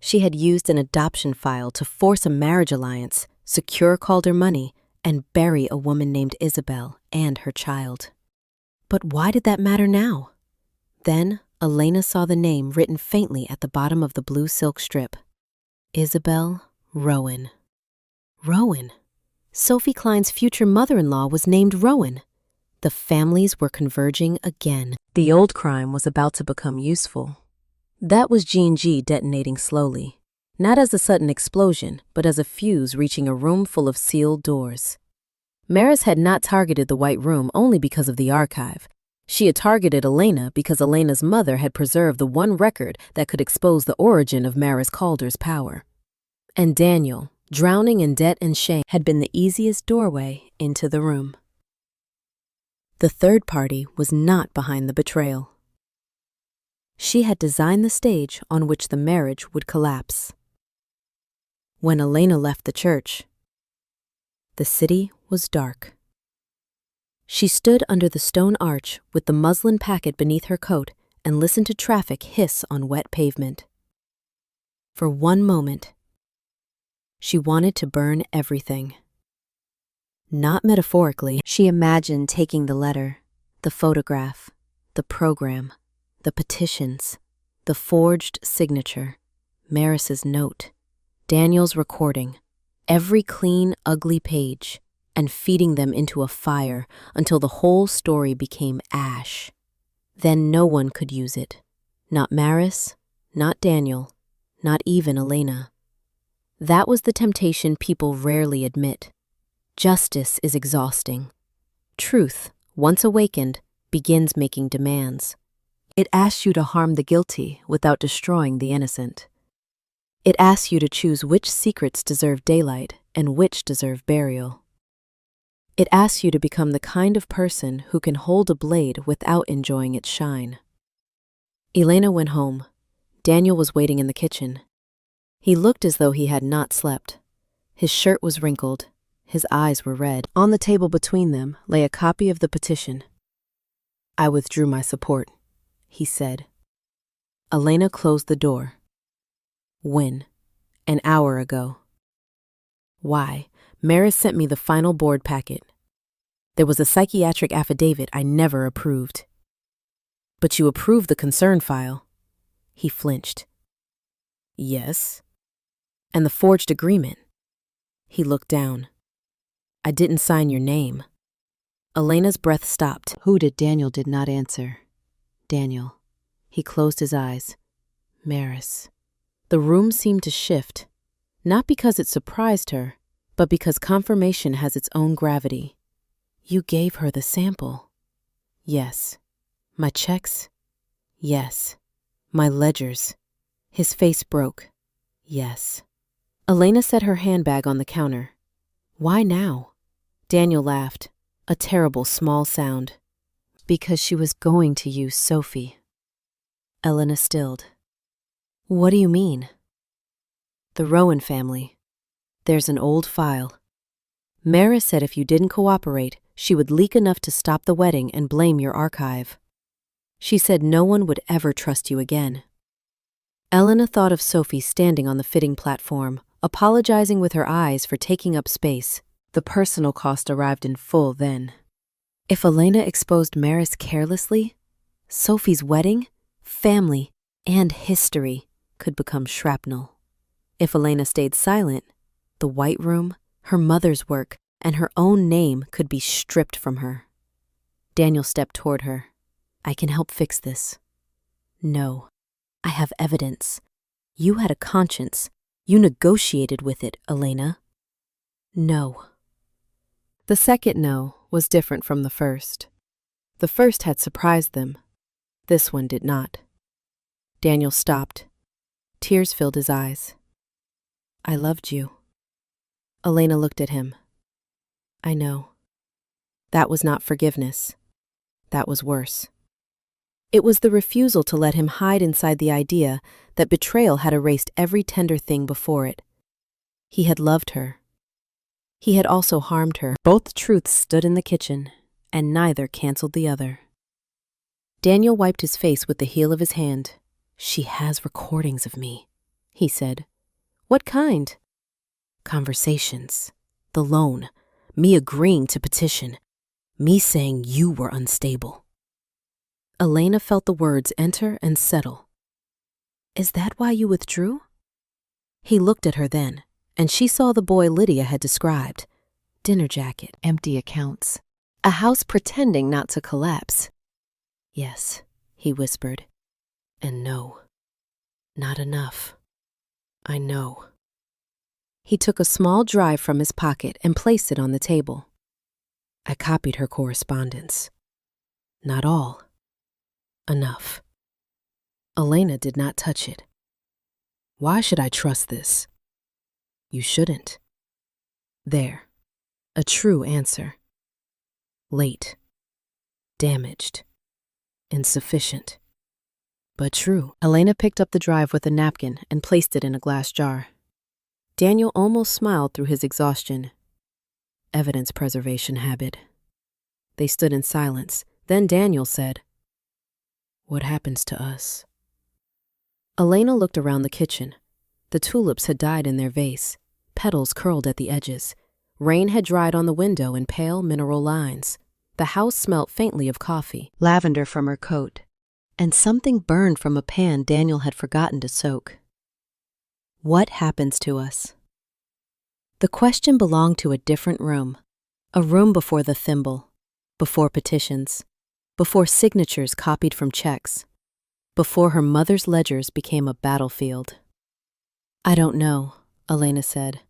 She had used an adoption file to force a marriage alliance, secure Calder money, and bury a woman named Isabel and her child. But why did that matter now? Then Elena saw the name written faintly at the bottom of the blue silk strip. Isabel Rowan. Rowan. Sophie Klein's future mother-in-law was named Rowan. The families were converging again. The old crime was about to become useful. That was G&G detonating slowly, not as a sudden explosion, but as a fuse reaching a room full of sealed doors. Maris had not targeted the White Room only because of the archive. She had targeted Elena because Elena's mother had preserved the one record that could expose the origin of Maris Calder's power. And Daniel, drowning in debt and shame, had been the easiest doorway into the room. The third party was not behind the betrayal. She had designed the stage on which the marriage would collapse. When Elena left the church, the city was dark. She stood under the stone arch with the muslin packet beneath her coat and listened to traffic hiss on wet pavement. For one moment, she wanted to burn everything. Not metaphorically, she imagined taking the letter, the photograph, the program, the petitions, the forged signature, Maris's note, Daniel's recording, every clean, ugly page, and feeding them into a fire until the whole story became ash. Then no one could use it. Not Maris, not Daniel, not even Elena. That was the temptation people rarely admit. Justice is exhausting. Truth, once awakened, begins making demands. It asks you to harm the guilty without destroying the innocent. It asks you to choose which secrets deserve daylight and which deserve burial. It asks you to become the kind of person who can hold a blade without enjoying its shine. Elena went home. Daniel was waiting in the kitchen. He looked as though he had not slept. His shirt was wrinkled. His eyes were red. On the table between them lay a copy of the petition. "I withdrew my support," he said. Elena closed the door. "When?" "An hour ago." "Why? Maris sent me the final board packet. There was a psychiatric affidavit I never approved." "But you approved the concern file." He flinched. "Yes." "And the forged agreement." He looked down. "I didn't sign your name." Elena's breath stopped. Who did Daniel did not answer. Daniel. He closed his eyes. Maris. The room seemed to shift, not because it surprised her, but because confirmation has its own gravity. "You gave her the sample." "Yes." "My checks?" "Yes." "My ledgers?" His face broke. "Yes." Elena set her handbag on the counter. "Why now?" Daniel laughed, a terrible small sound. "Because she was going to use Sophie." Elena stilled. "What do you mean?" "The Rowan family. There's an old file. Maris said if you didn't cooperate, she would leak enough to stop the wedding and blame your archive. She said no one would ever trust you again." Elena thought of Sophie standing on the fitting platform, apologizing with her eyes for taking up space. The personal cost arrived in full then. If Elena exposed Maris carelessly, Sophie's wedding, family, and history could become shrapnel. If Elena stayed silent, the White Room, her mother's work, and her own name could be stripped from her. Daniel stepped toward her. "I can help fix this." "No, I have evidence. You had a conscience. You negotiated with it, Elena." "No." The second no was different from the first. The first had surprised them. This one did not. Daniel stopped. Tears filled his eyes. "I loved you." Elena looked at him. "I know." That was not forgiveness. That was worse. It was the refusal to let him hide inside the idea that betrayal had erased every tender thing before it. He had loved her. He had also harmed her. Both truths stood in the kitchen, and neither canceled the other. Daniel wiped his face with the heel of his hand. "She has recordings of me," he said. What kind? Conversations. The loan. Me agreeing to petition. Me saying you were unstable. Elena felt the words enter and settle. Is that why you withdrew? He looked at her then, and she saw the boy Lydia had described. Dinner jacket, empty accounts. A house pretending not to collapse. Yes, he whispered. And no, not enough. I know. He took a small drive from his pocket and placed it on the table. I copied her correspondence. Not all. Enough. Elena did not touch it. Why should I trust this? You shouldn't. There. A true answer. Late. Damaged. Insufficient. But true. Elena picked up the drive with a napkin and placed it in a glass jar. Daniel almost smiled through his exhaustion. Evidence preservation habit. They stood in silence. Then Daniel said, What happens to us? Elena looked around the kitchen. The tulips had died in their vase, petals curled at the edges. Rain had dried on the window in pale mineral lines. The house smelt faintly of coffee, lavender from her coat, and something burned from a pan Daniel had forgotten to soak. What happens to us? The question belonged to a different room, a room before the thimble, before petitions, before signatures copied from checks, before her mother's ledgers became a battlefield. I don't know, Elena said.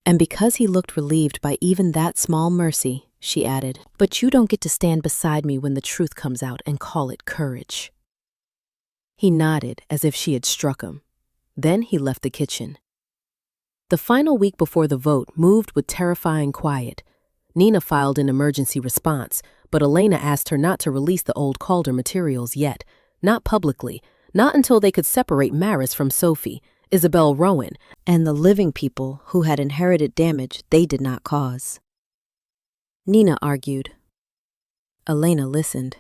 And because he looked relieved by even that small mercy, she added, But you don't get to stand beside me when the truth comes out and call it courage. He nodded as if she had struck him. Then he left the kitchen. The final week before the vote moved with terrifying quiet. Nina filed an emergency response, but Elena asked her not to release the old Calder materials yet, not publicly, not until they could separate Maris from Sophie, Isabel Rowan, and the living people who had inherited damage they did not cause. Nina argued. Elena listened.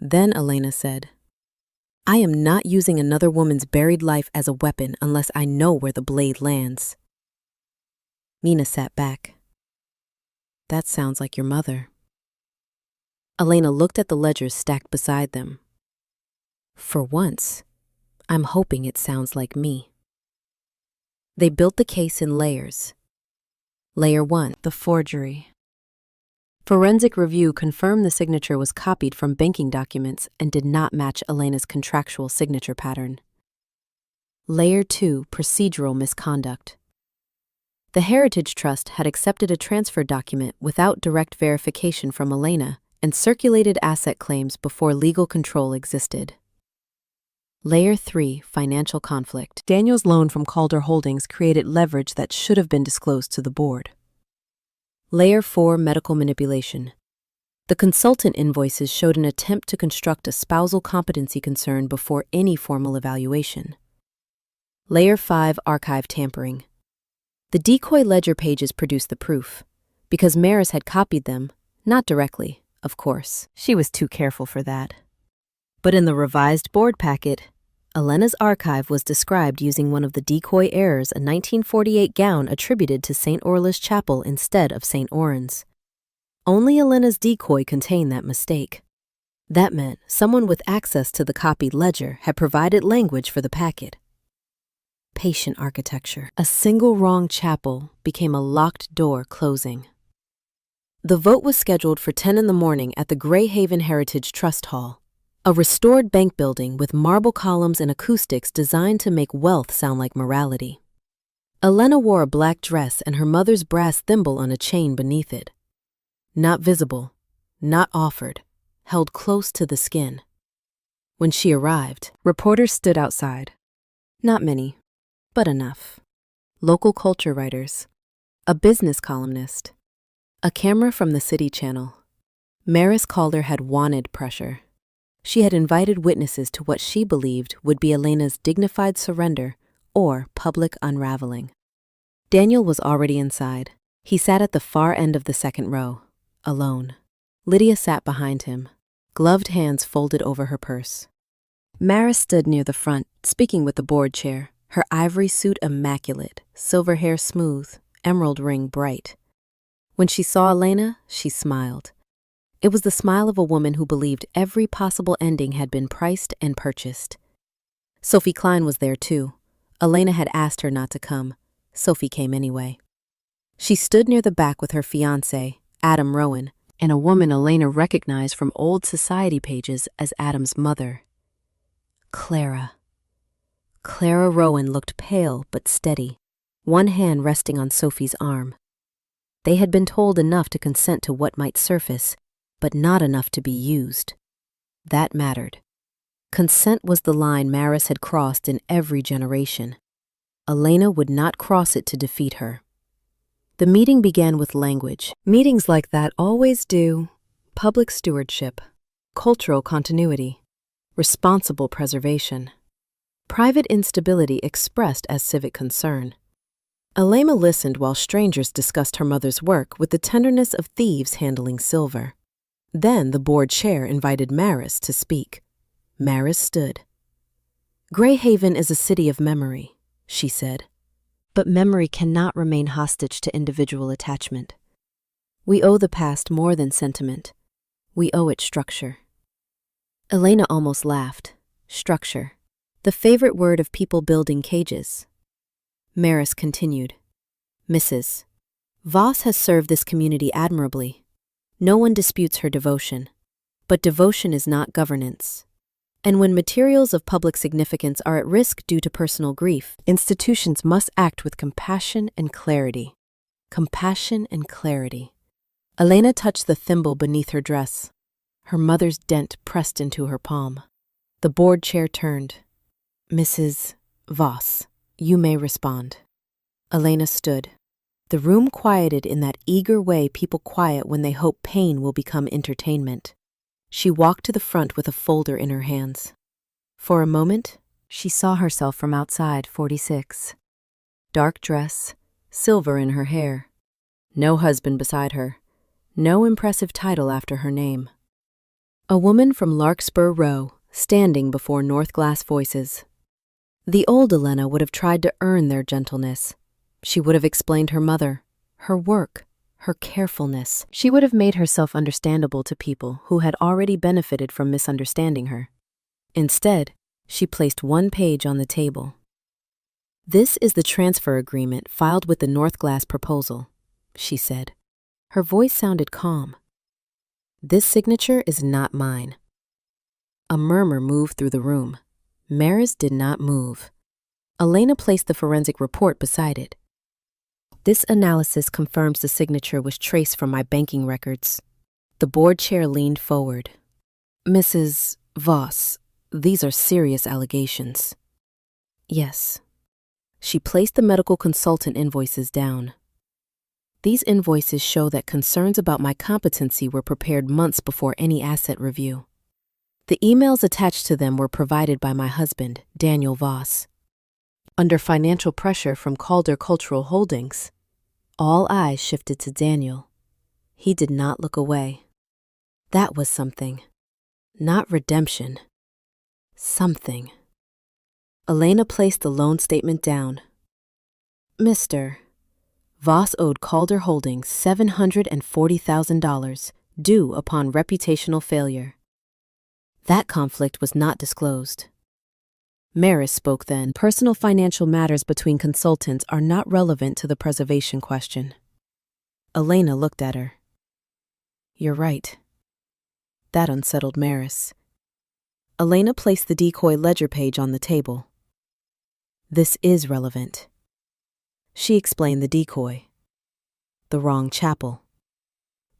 Then Elena said, I am not using another woman's buried life as a weapon unless I know where the blade lands. Nina sat back. That sounds like your mother. Elena looked at the ledgers stacked beside them. For once, I'm hoping it sounds like me. They built the case in layers. Layer 1, the forgery. Forensic review confirmed the signature was copied from banking documents and did not match Elena's contractual signature pattern. Layer 2, procedural misconduct. The Heritage Trust had accepted a transfer document without direct verification from Elena and circulated asset claims before legal control existed. Layer 3, financial conflict. Daniel's loan from Calder Holdings created leverage that should have been disclosed to the board. Layer 4, medical manipulation. The consultant invoices showed an attempt to construct a spousal competency concern before any formal evaluation. Layer 5, archive tampering. The decoy ledger pages produced the proof, because Maris had copied them, not directly, of course. She was too careful for that. But in the revised board packet, Elena's archive was described using one of the decoy errors, a 1948 gown attributed to St. Orla's Chapel instead of St. Oran's. Only Elena's decoy contained that mistake. That meant someone with access to the copied ledger had provided language for the packet. Patient architecture. A single wrong chapel became a locked door closing. The vote was scheduled for 10 in the morning at the Greyhaven Heritage Trust Hall, a restored bank building with marble columns and acoustics designed to make wealth sound like morality. Elena wore a black dress and her mother's brass thimble on a chain beneath it. Not visible, not offered, held close to the skin. When she arrived, reporters stood outside. Not many, but enough. Local culture writers, a business columnist, a camera from the City Channel. Maris Calder had wanted pressure. She had invited witnesses to what she believed would be Elena's dignified surrender or public unraveling. Daniel was already inside. He sat at the far end of the second row, alone. Lydia sat behind him, gloved hands folded over her purse. Maris stood near the front, speaking with the board chair, her ivory suit immaculate, silver hair smooth, emerald ring bright. When she saw Elena, she smiled. It was the smile of a woman who believed every possible ending had been priced and purchased. Sophie Klein was there too. Elena had asked her not to come. Sophie came anyway. She stood near the back with her fiancé, Adam Rowan, and a woman Elena recognized from old society pages as Adam's mother. Clara. Clara Rowan looked pale but steady, one hand resting on Sophie's arm. They had been told enough to consent to what might surface, but not enough to be used. That mattered. Consent was the line Maris had crossed in every generation. Elena would not cross it to defeat her. The meeting began with language. Meetings like that always do. Public stewardship, cultural continuity, responsible preservation, private instability expressed as civic concern. Elena listened while strangers discussed her mother's work with the tenderness of thieves handling silver. Then the board chair invited Maris to speak. Maris stood. Greyhaven is a city of memory, she said. But memory cannot remain hostage to individual attachment. We owe the past more than sentiment. We owe it structure. Elena almost laughed. Structure. The favorite word of people building cages. Maris continued. Mrs. Voss has served this community admirably. No one disputes her devotion. But devotion is not governance. And when materials of public significance are at risk due to personal grief, institutions must act with compassion and clarity. Compassion and clarity. Elena touched the thimble beneath her dress. Her mother's dent pressed into her palm. The board chair turned. Mrs. Voss, you may respond. Elena stood. The room quieted in that eager way people quiet when they hope pain will become entertainment. She walked to the front with a folder in her hands. For a moment, she saw herself from outside 46. Dark dress, silver in her hair. No husband beside her. No impressive title after her name. A woman from Larkspur Row, standing before North Glass voices. The old Elena would have tried to earn their gentleness. She would have explained her mother, her work, her carefulness. She would have made herself understandable to people who had already benefited from misunderstanding her. Instead, she placed one page on the table. This is the transfer agreement filed with the North Glass proposal, she said. Her voice sounded calm. This signature is not mine. A murmur moved through the room. Maris did not move. Elena placed the forensic report beside it. This analysis confirms the signature was traced from my banking records. The board chair leaned forward. Mrs. Voss, these are serious allegations. Yes. She placed the medical consultant invoices down. These invoices show that concerns about my competency were prepared months before any asset review. The emails attached to them were provided by my husband, Daniel Voss. Under financial pressure from Calder Cultural Holdings, all eyes shifted to Daniel. He did not look away. That was something. Not redemption. Something. Elena placed the loan statement down. Mr. Voss owed Calder Holdings $740,000, due upon reputational failure. That conflict was not disclosed. Maris spoke then. Personal financial matters between consultants are not relevant to the preservation question. Elena looked at her. You're right. That unsettled Maris. Elena placed the decoy ledger page on the table. This is relevant. She explained the decoy. The wrong chapel.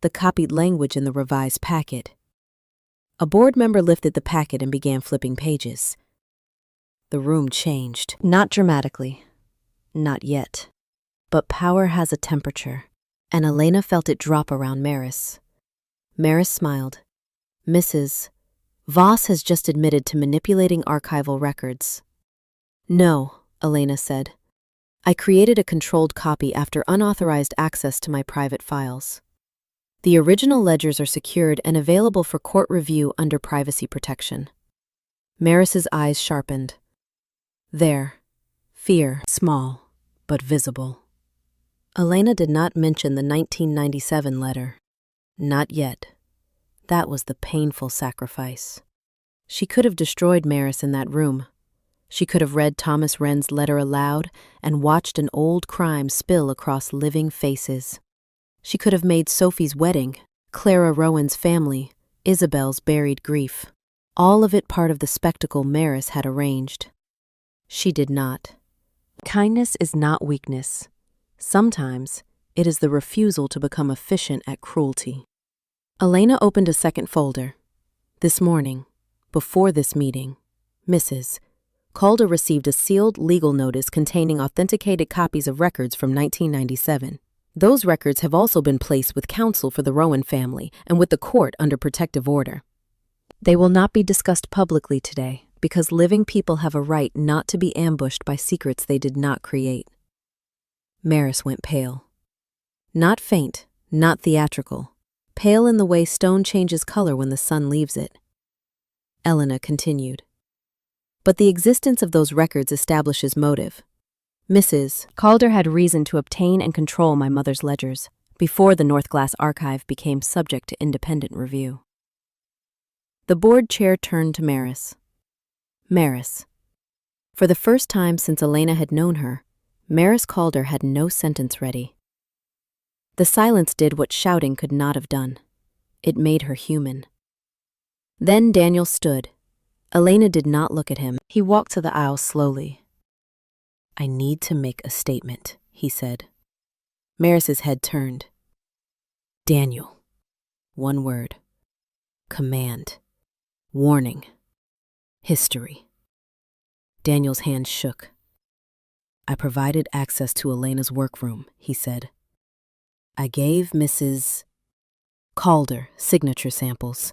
The copied language in the revised packet. A board member lifted the packet and began flipping pages. The room changed. Not dramatically. Not yet. But power has a temperature, and Elena felt it drop around Maris. Maris smiled. Mrs. Voss has just admitted to manipulating archival records. No, Elena said. I created a controlled copy after unauthorized access to my private files. The original ledgers are secured and available for court review under privacy protection. Maris's eyes sharpened. There, fear, small, but visible. Elena did not mention the 1997 letter. Not yet. That was the painful sacrifice. She could have destroyed Maris in that room. She could have read Thomas Wren's letter aloud and watched an old crime spill across living faces. She could have made Sophie's wedding, Clara Rowan's family, Isabel's buried grief, all of it part of the spectacle Maris had arranged. She did not. Kindness is not weakness. Sometimes it is the refusal to become efficient at cruelty. Elena opened a second folder. This morning, before this meeting, Mrs. Calder received a sealed legal notice containing authenticated copies of records from 1997. Those records have also been placed with counsel for the Rowan family and with the court under protective order. They will not be discussed publicly today because living people have a right not to be ambushed by secrets they did not create. Maris went pale. Not faint, not theatrical. Pale in the way stone changes color when the sun leaves it. Elena continued. But the existence of those records establishes motive. Mrs. Calder had reason to obtain and control my mother's ledgers before the North Glass archive became subject to independent review. The board chair turned to Maris. Maris. For the first time since Elena had known her, Maris Calder had no sentence ready. The silence did what shouting could not have done. It made her human. Then Daniel stood. Elena did not look at him. He walked to the aisle slowly. I need to make a statement, he said. Maris's head turned. Daniel. One word. Command. Warning. History. Daniel's hand shook. I provided access to Elena's workroom, he said. I gave Mrs. Calder signature samples.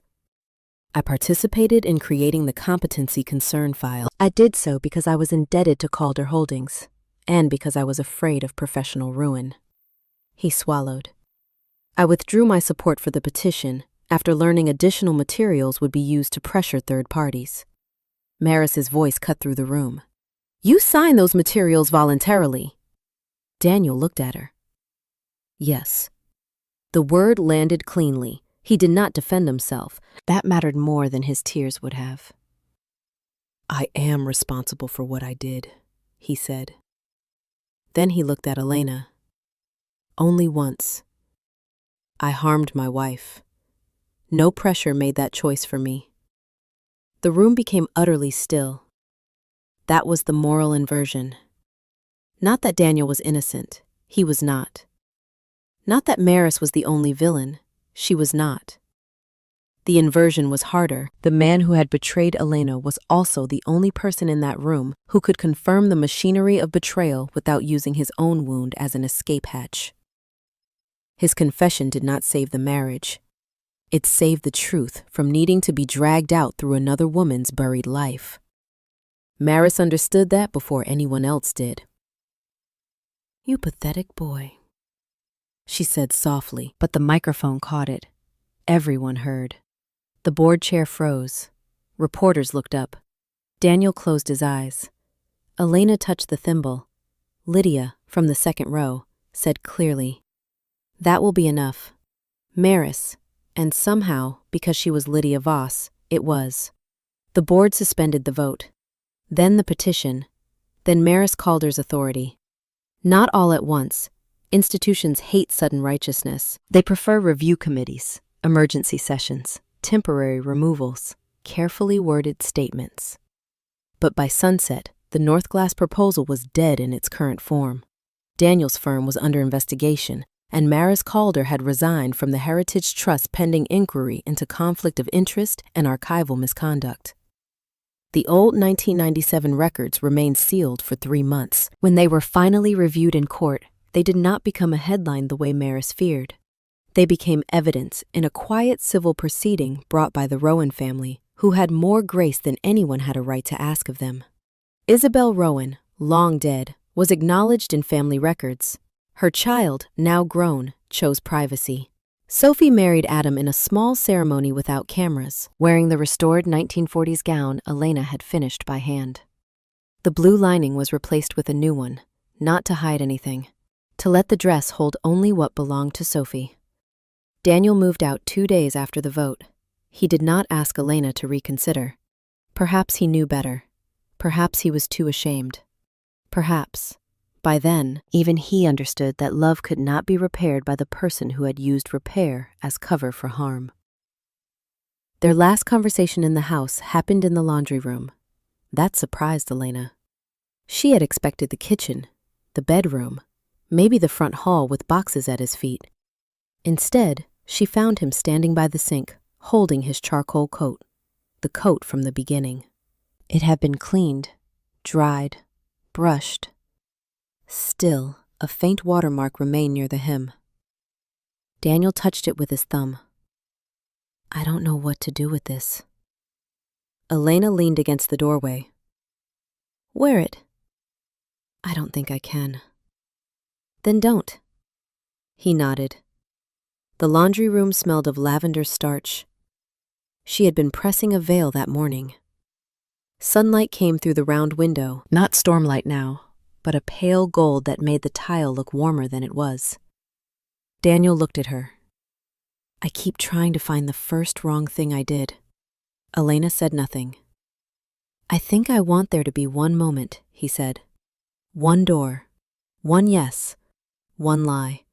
I participated in creating the competency concern file. I did so because I was indebted to Calder Holdings, and because I was afraid of professional ruin. He swallowed. I withdrew my support for the petition after learning additional materials would be used to pressure third parties. Maris's voice cut through the room. You signed those materials voluntarily. Daniel looked at her. Yes. The word landed cleanly. He did not defend himself. That mattered more than his tears would have. I am responsible for what I did, he said. Then he looked at Elena. Only once. I harmed my wife. No pressure made that choice for me. The room became utterly still. That was the moral inversion. Not that Daniel was innocent. He was not. Not that Maris was the only villain. She was not. The inversion was harder. The man who had betrayed Elena was also the only person in that room who could confirm the machinery of betrayal without using his own wound as an escape hatch. His confession did not save the marriage. It saved the truth from needing to be dragged out through another woman's buried life. Maris understood that before anyone else did. You pathetic boy, she said softly, but the microphone caught it. Everyone heard. The board chair froze. Reporters looked up. Daniel closed his eyes. Elena touched the thimble. Lydia, from the second row, said clearly, That will be enough. Maris, and somehow, because she was Lydia Voss, it was. The board suspended the vote. Then the petition. Then Maris Calder's authority. Not all at once. Institutions hate sudden righteousness. They prefer review committees, emergency sessions, temporary removals, carefully worded statements. But by sunset, the North Glass proposal was dead in its current form. Daniel's firm was under investigation, and Maris Calder had resigned from the Heritage Trust pending inquiry into conflict of interest and archival misconduct. The old 1997 records remained sealed for 3 months. When they were finally reviewed in court, they did not become a headline the way Maris feared. They became evidence in a quiet civil proceeding brought by the Rowan family, who had more grace than anyone had a right to ask of them. Isabel Rowan, long dead, was acknowledged in family records. Her child, now grown, chose privacy. Sophie married Adam in a small ceremony without cameras, wearing the restored 1940s gown Elena had finished by hand. The blue lining was replaced with a new one, not to hide anything, to let the dress hold only what belonged to Sophie. Daniel moved out 2 days after the vote. He did not ask Elena to reconsider. Perhaps he knew better. Perhaps he was too ashamed. Perhaps, by then, even he understood that love could not be repaired by the person who had used repair as cover for harm. Their last conversation in the house happened in the laundry room. That surprised Elena. She had expected the kitchen, the bedroom, maybe the front hall with boxes at his feet. Instead, she found him standing by the sink, holding his charcoal coat, the coat from the beginning. It had been cleaned, dried, brushed. Still, a faint watermark remained near the hem. Daniel touched it with his thumb. "I don't know what to do with this." Elena leaned against the doorway. "Wear it." "I don't think I can." "Then don't." He nodded. The laundry room smelled of lavender starch. She had been pressing a veil that morning. Sunlight came through the round window, not stormlight now, but a pale gold that made the tile look warmer than it was. Daniel looked at her. "I keep trying to find the first wrong thing I did." Elena said nothing. "I think I want there to be one moment," he said. "One door. One yes. One lie.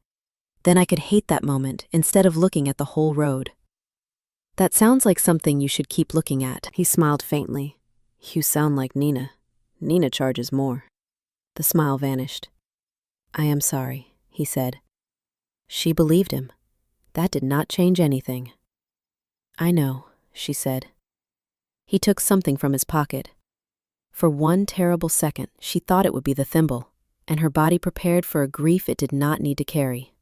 Then I could hate that moment instead of looking at the whole road." "That sounds like something you should keep looking at," he smiled faintly. "You sound like Nina. Nina charges more." The smile vanished. "I am sorry," he said. She believed him. That did not change anything. "I know," she said. He took something from his pocket. For one terrible second, she thought it would be the thimble, and her body prepared for a grief it did not need to carry.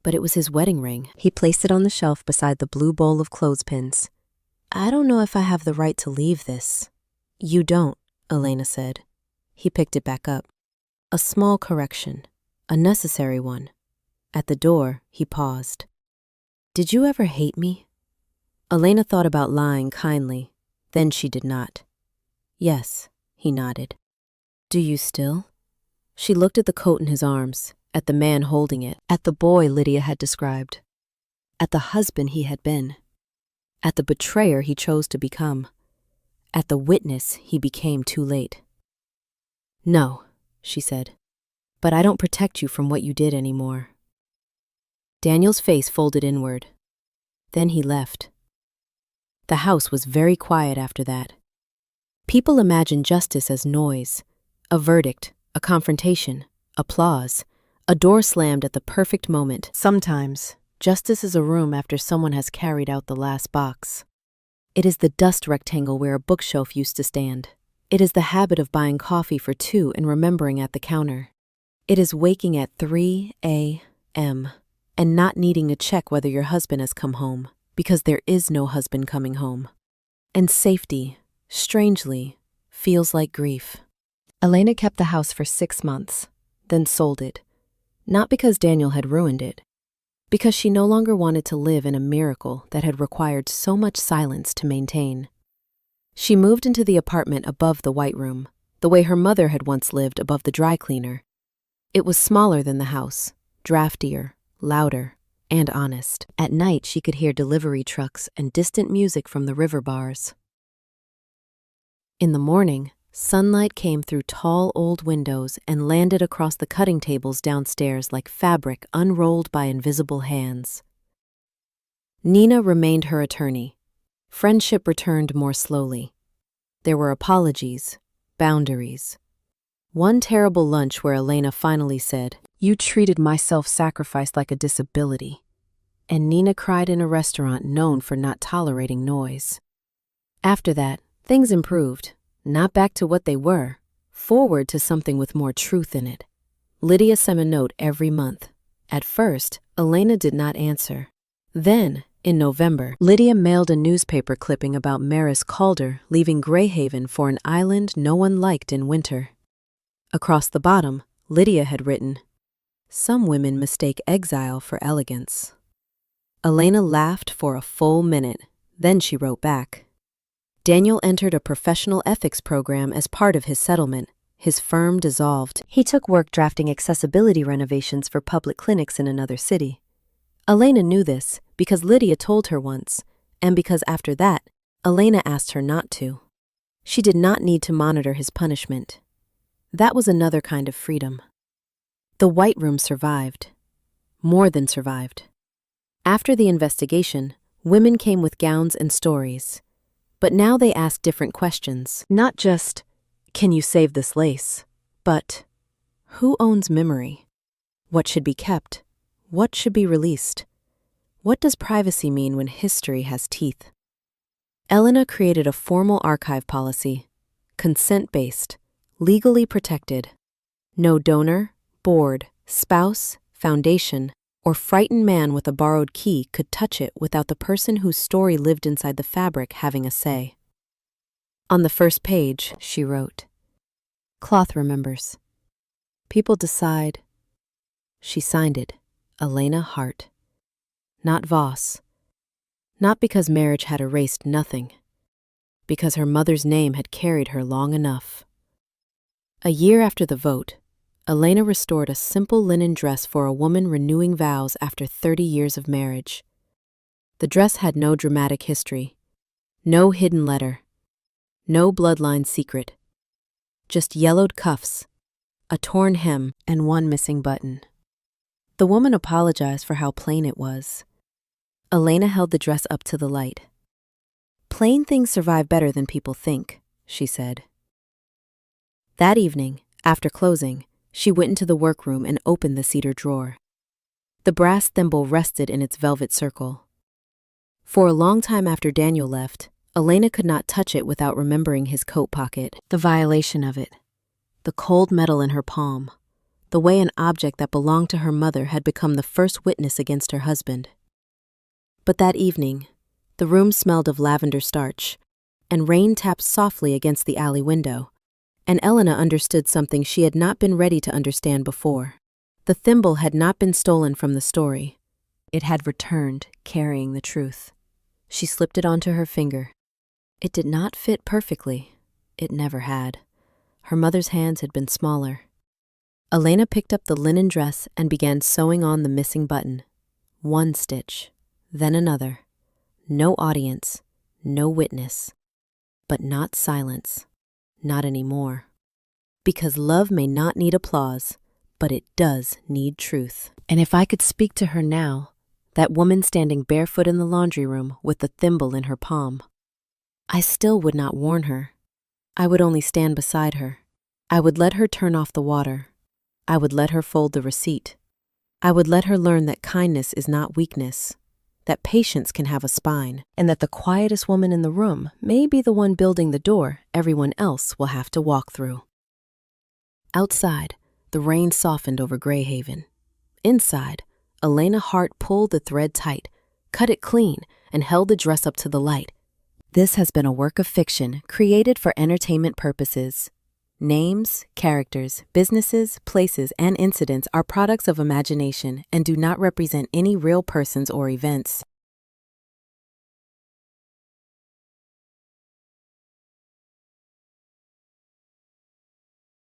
But it was his wedding ring. He placed it on the shelf beside the blue bowl of clothespins. "I don't know if I have the right to leave this." "You don't," Elena said. He picked it back up. A small correction, a necessary one. At the door, he paused. "Did you ever hate me?" Elena thought about lying kindly. Then she did not. "Yes," he nodded. "Do you still?" She looked at the coat in his arms, at the man holding it, at the boy Lydia had described, at the husband he had been, at the betrayer he chose to become, at the witness he became too late. "No," she said, "but I don't protect you from what you did anymore." Daniel's face folded inward. Then he left. The house was very quiet after that. People imagine justice as noise, a verdict, a confrontation, applause, a door slammed at the perfect moment. Sometimes, justice is a room after someone has carried out the last box. It is the dust rectangle where a bookshelf used to stand. It is the habit of buying coffee for 2 and remembering at the counter. It is waking at 3 a.m. and not needing to check whether your husband has come home, because there is no husband coming home. And safety, strangely, feels like grief. Elena kept the house for 6 months, then sold it. Not because Daniel had ruined it, because she no longer wanted to live in a miracle that had required so much silence to maintain. She moved into the apartment above the white room, the way her mother had once lived above the dry cleaner. It was smaller than the house, draftier, louder, and honest. At night, she could hear delivery trucks and distant music from the river bars. In the morning, sunlight came through tall old windows and landed across the cutting tables downstairs like fabric unrolled by invisible hands. Nina remained her attorney. Friendship returned more slowly. There were apologies, boundaries. One terrible lunch where Elena finally said, "You treated my self-sacrifice like a disability." And Nina cried in a restaurant known for not tolerating noise. After that, things improved, not back to what they were, forward to something with more truth in it. Lydia sent a note every month. At first, Elena did not answer. Then, in November, Lydia mailed a newspaper clipping about Maris Calder leaving Greyhaven for an island no one liked in winter. Across the bottom, Lydia had written, "Some women mistake exile for elegance." Elena laughed for a full minute. Then she wrote back, Daniel entered a professional ethics program as part of his settlement. His firm dissolved. He took work drafting accessibility renovations for public clinics in another city. Elena knew this because Lydia told her once, and because after that, Elena asked her not to. She did not need to monitor his punishment. That was another kind of freedom. The White Room survived. More than survived. After the investigation, women came with gowns and stories. But now they asked different questions. Not just, can you save this lace? But, who owns memory? What should be kept? What should be released? What does privacy mean when history has teeth? Elena created a formal archive policy, consent-based, legally protected. No donor, board, spouse, foundation, or frightened man with a borrowed key could touch it without the person whose story lived inside the fabric having a say. On the first page, she wrote, "Cloth remembers. People decide." She signed it, Elena Hart. Not Voss. Not because marriage had erased nothing. Because her mother's name had carried her long enough. A year after the vote, Elena restored a simple linen dress for a woman renewing vows after 30 years of marriage. The dress had no dramatic history, no hidden letter, no bloodline secret, just yellowed cuffs, a torn hem, and one missing button. The woman apologized for how plain it was. Elena held the dress up to the light. "Plain things survive better than people think," she said. That evening, after closing, she went into the workroom and opened the cedar drawer. The brass thimble rested in its velvet circle. For a long time after Daniel left, Elena could not touch it without remembering his coat pocket, the violation of it, the cold metal in her palm, the way an object that belonged to her mother had become the first witness against her husband. But that evening, the room smelled of lavender starch, and rain tapped softly against the alley window, and Elena understood something she had not been ready to understand before. The thimble had not been stolen from the story. It had returned, carrying the truth. She slipped it onto her finger. It did not fit perfectly. It never had. Her mother's hands had been smaller. Elena picked up the linen dress and began sewing on the missing button. One stitch, then another. No audience, no witness. But not silence. Not anymore. Because love may not need applause, but it does need truth. And if I could speak to her now, that woman standing barefoot in the laundry room with the thimble in her palm, I still would not warn her. I would only stand beside her. I would let her turn off the water. I would let her fold the receipt. I would let her learn that kindness is not weakness, that patience can have a spine, and that the quietest woman in the room may be the one building the door everyone else will have to walk through. Outside, the rain softened over Greyhaven. Inside, Elena Hart pulled the thread tight, cut it clean, and held the dress up to the light. This has been a work of fiction created for entertainment purposes. Names, characters, businesses, places, and incidents are products of imagination and do not represent any real persons or events.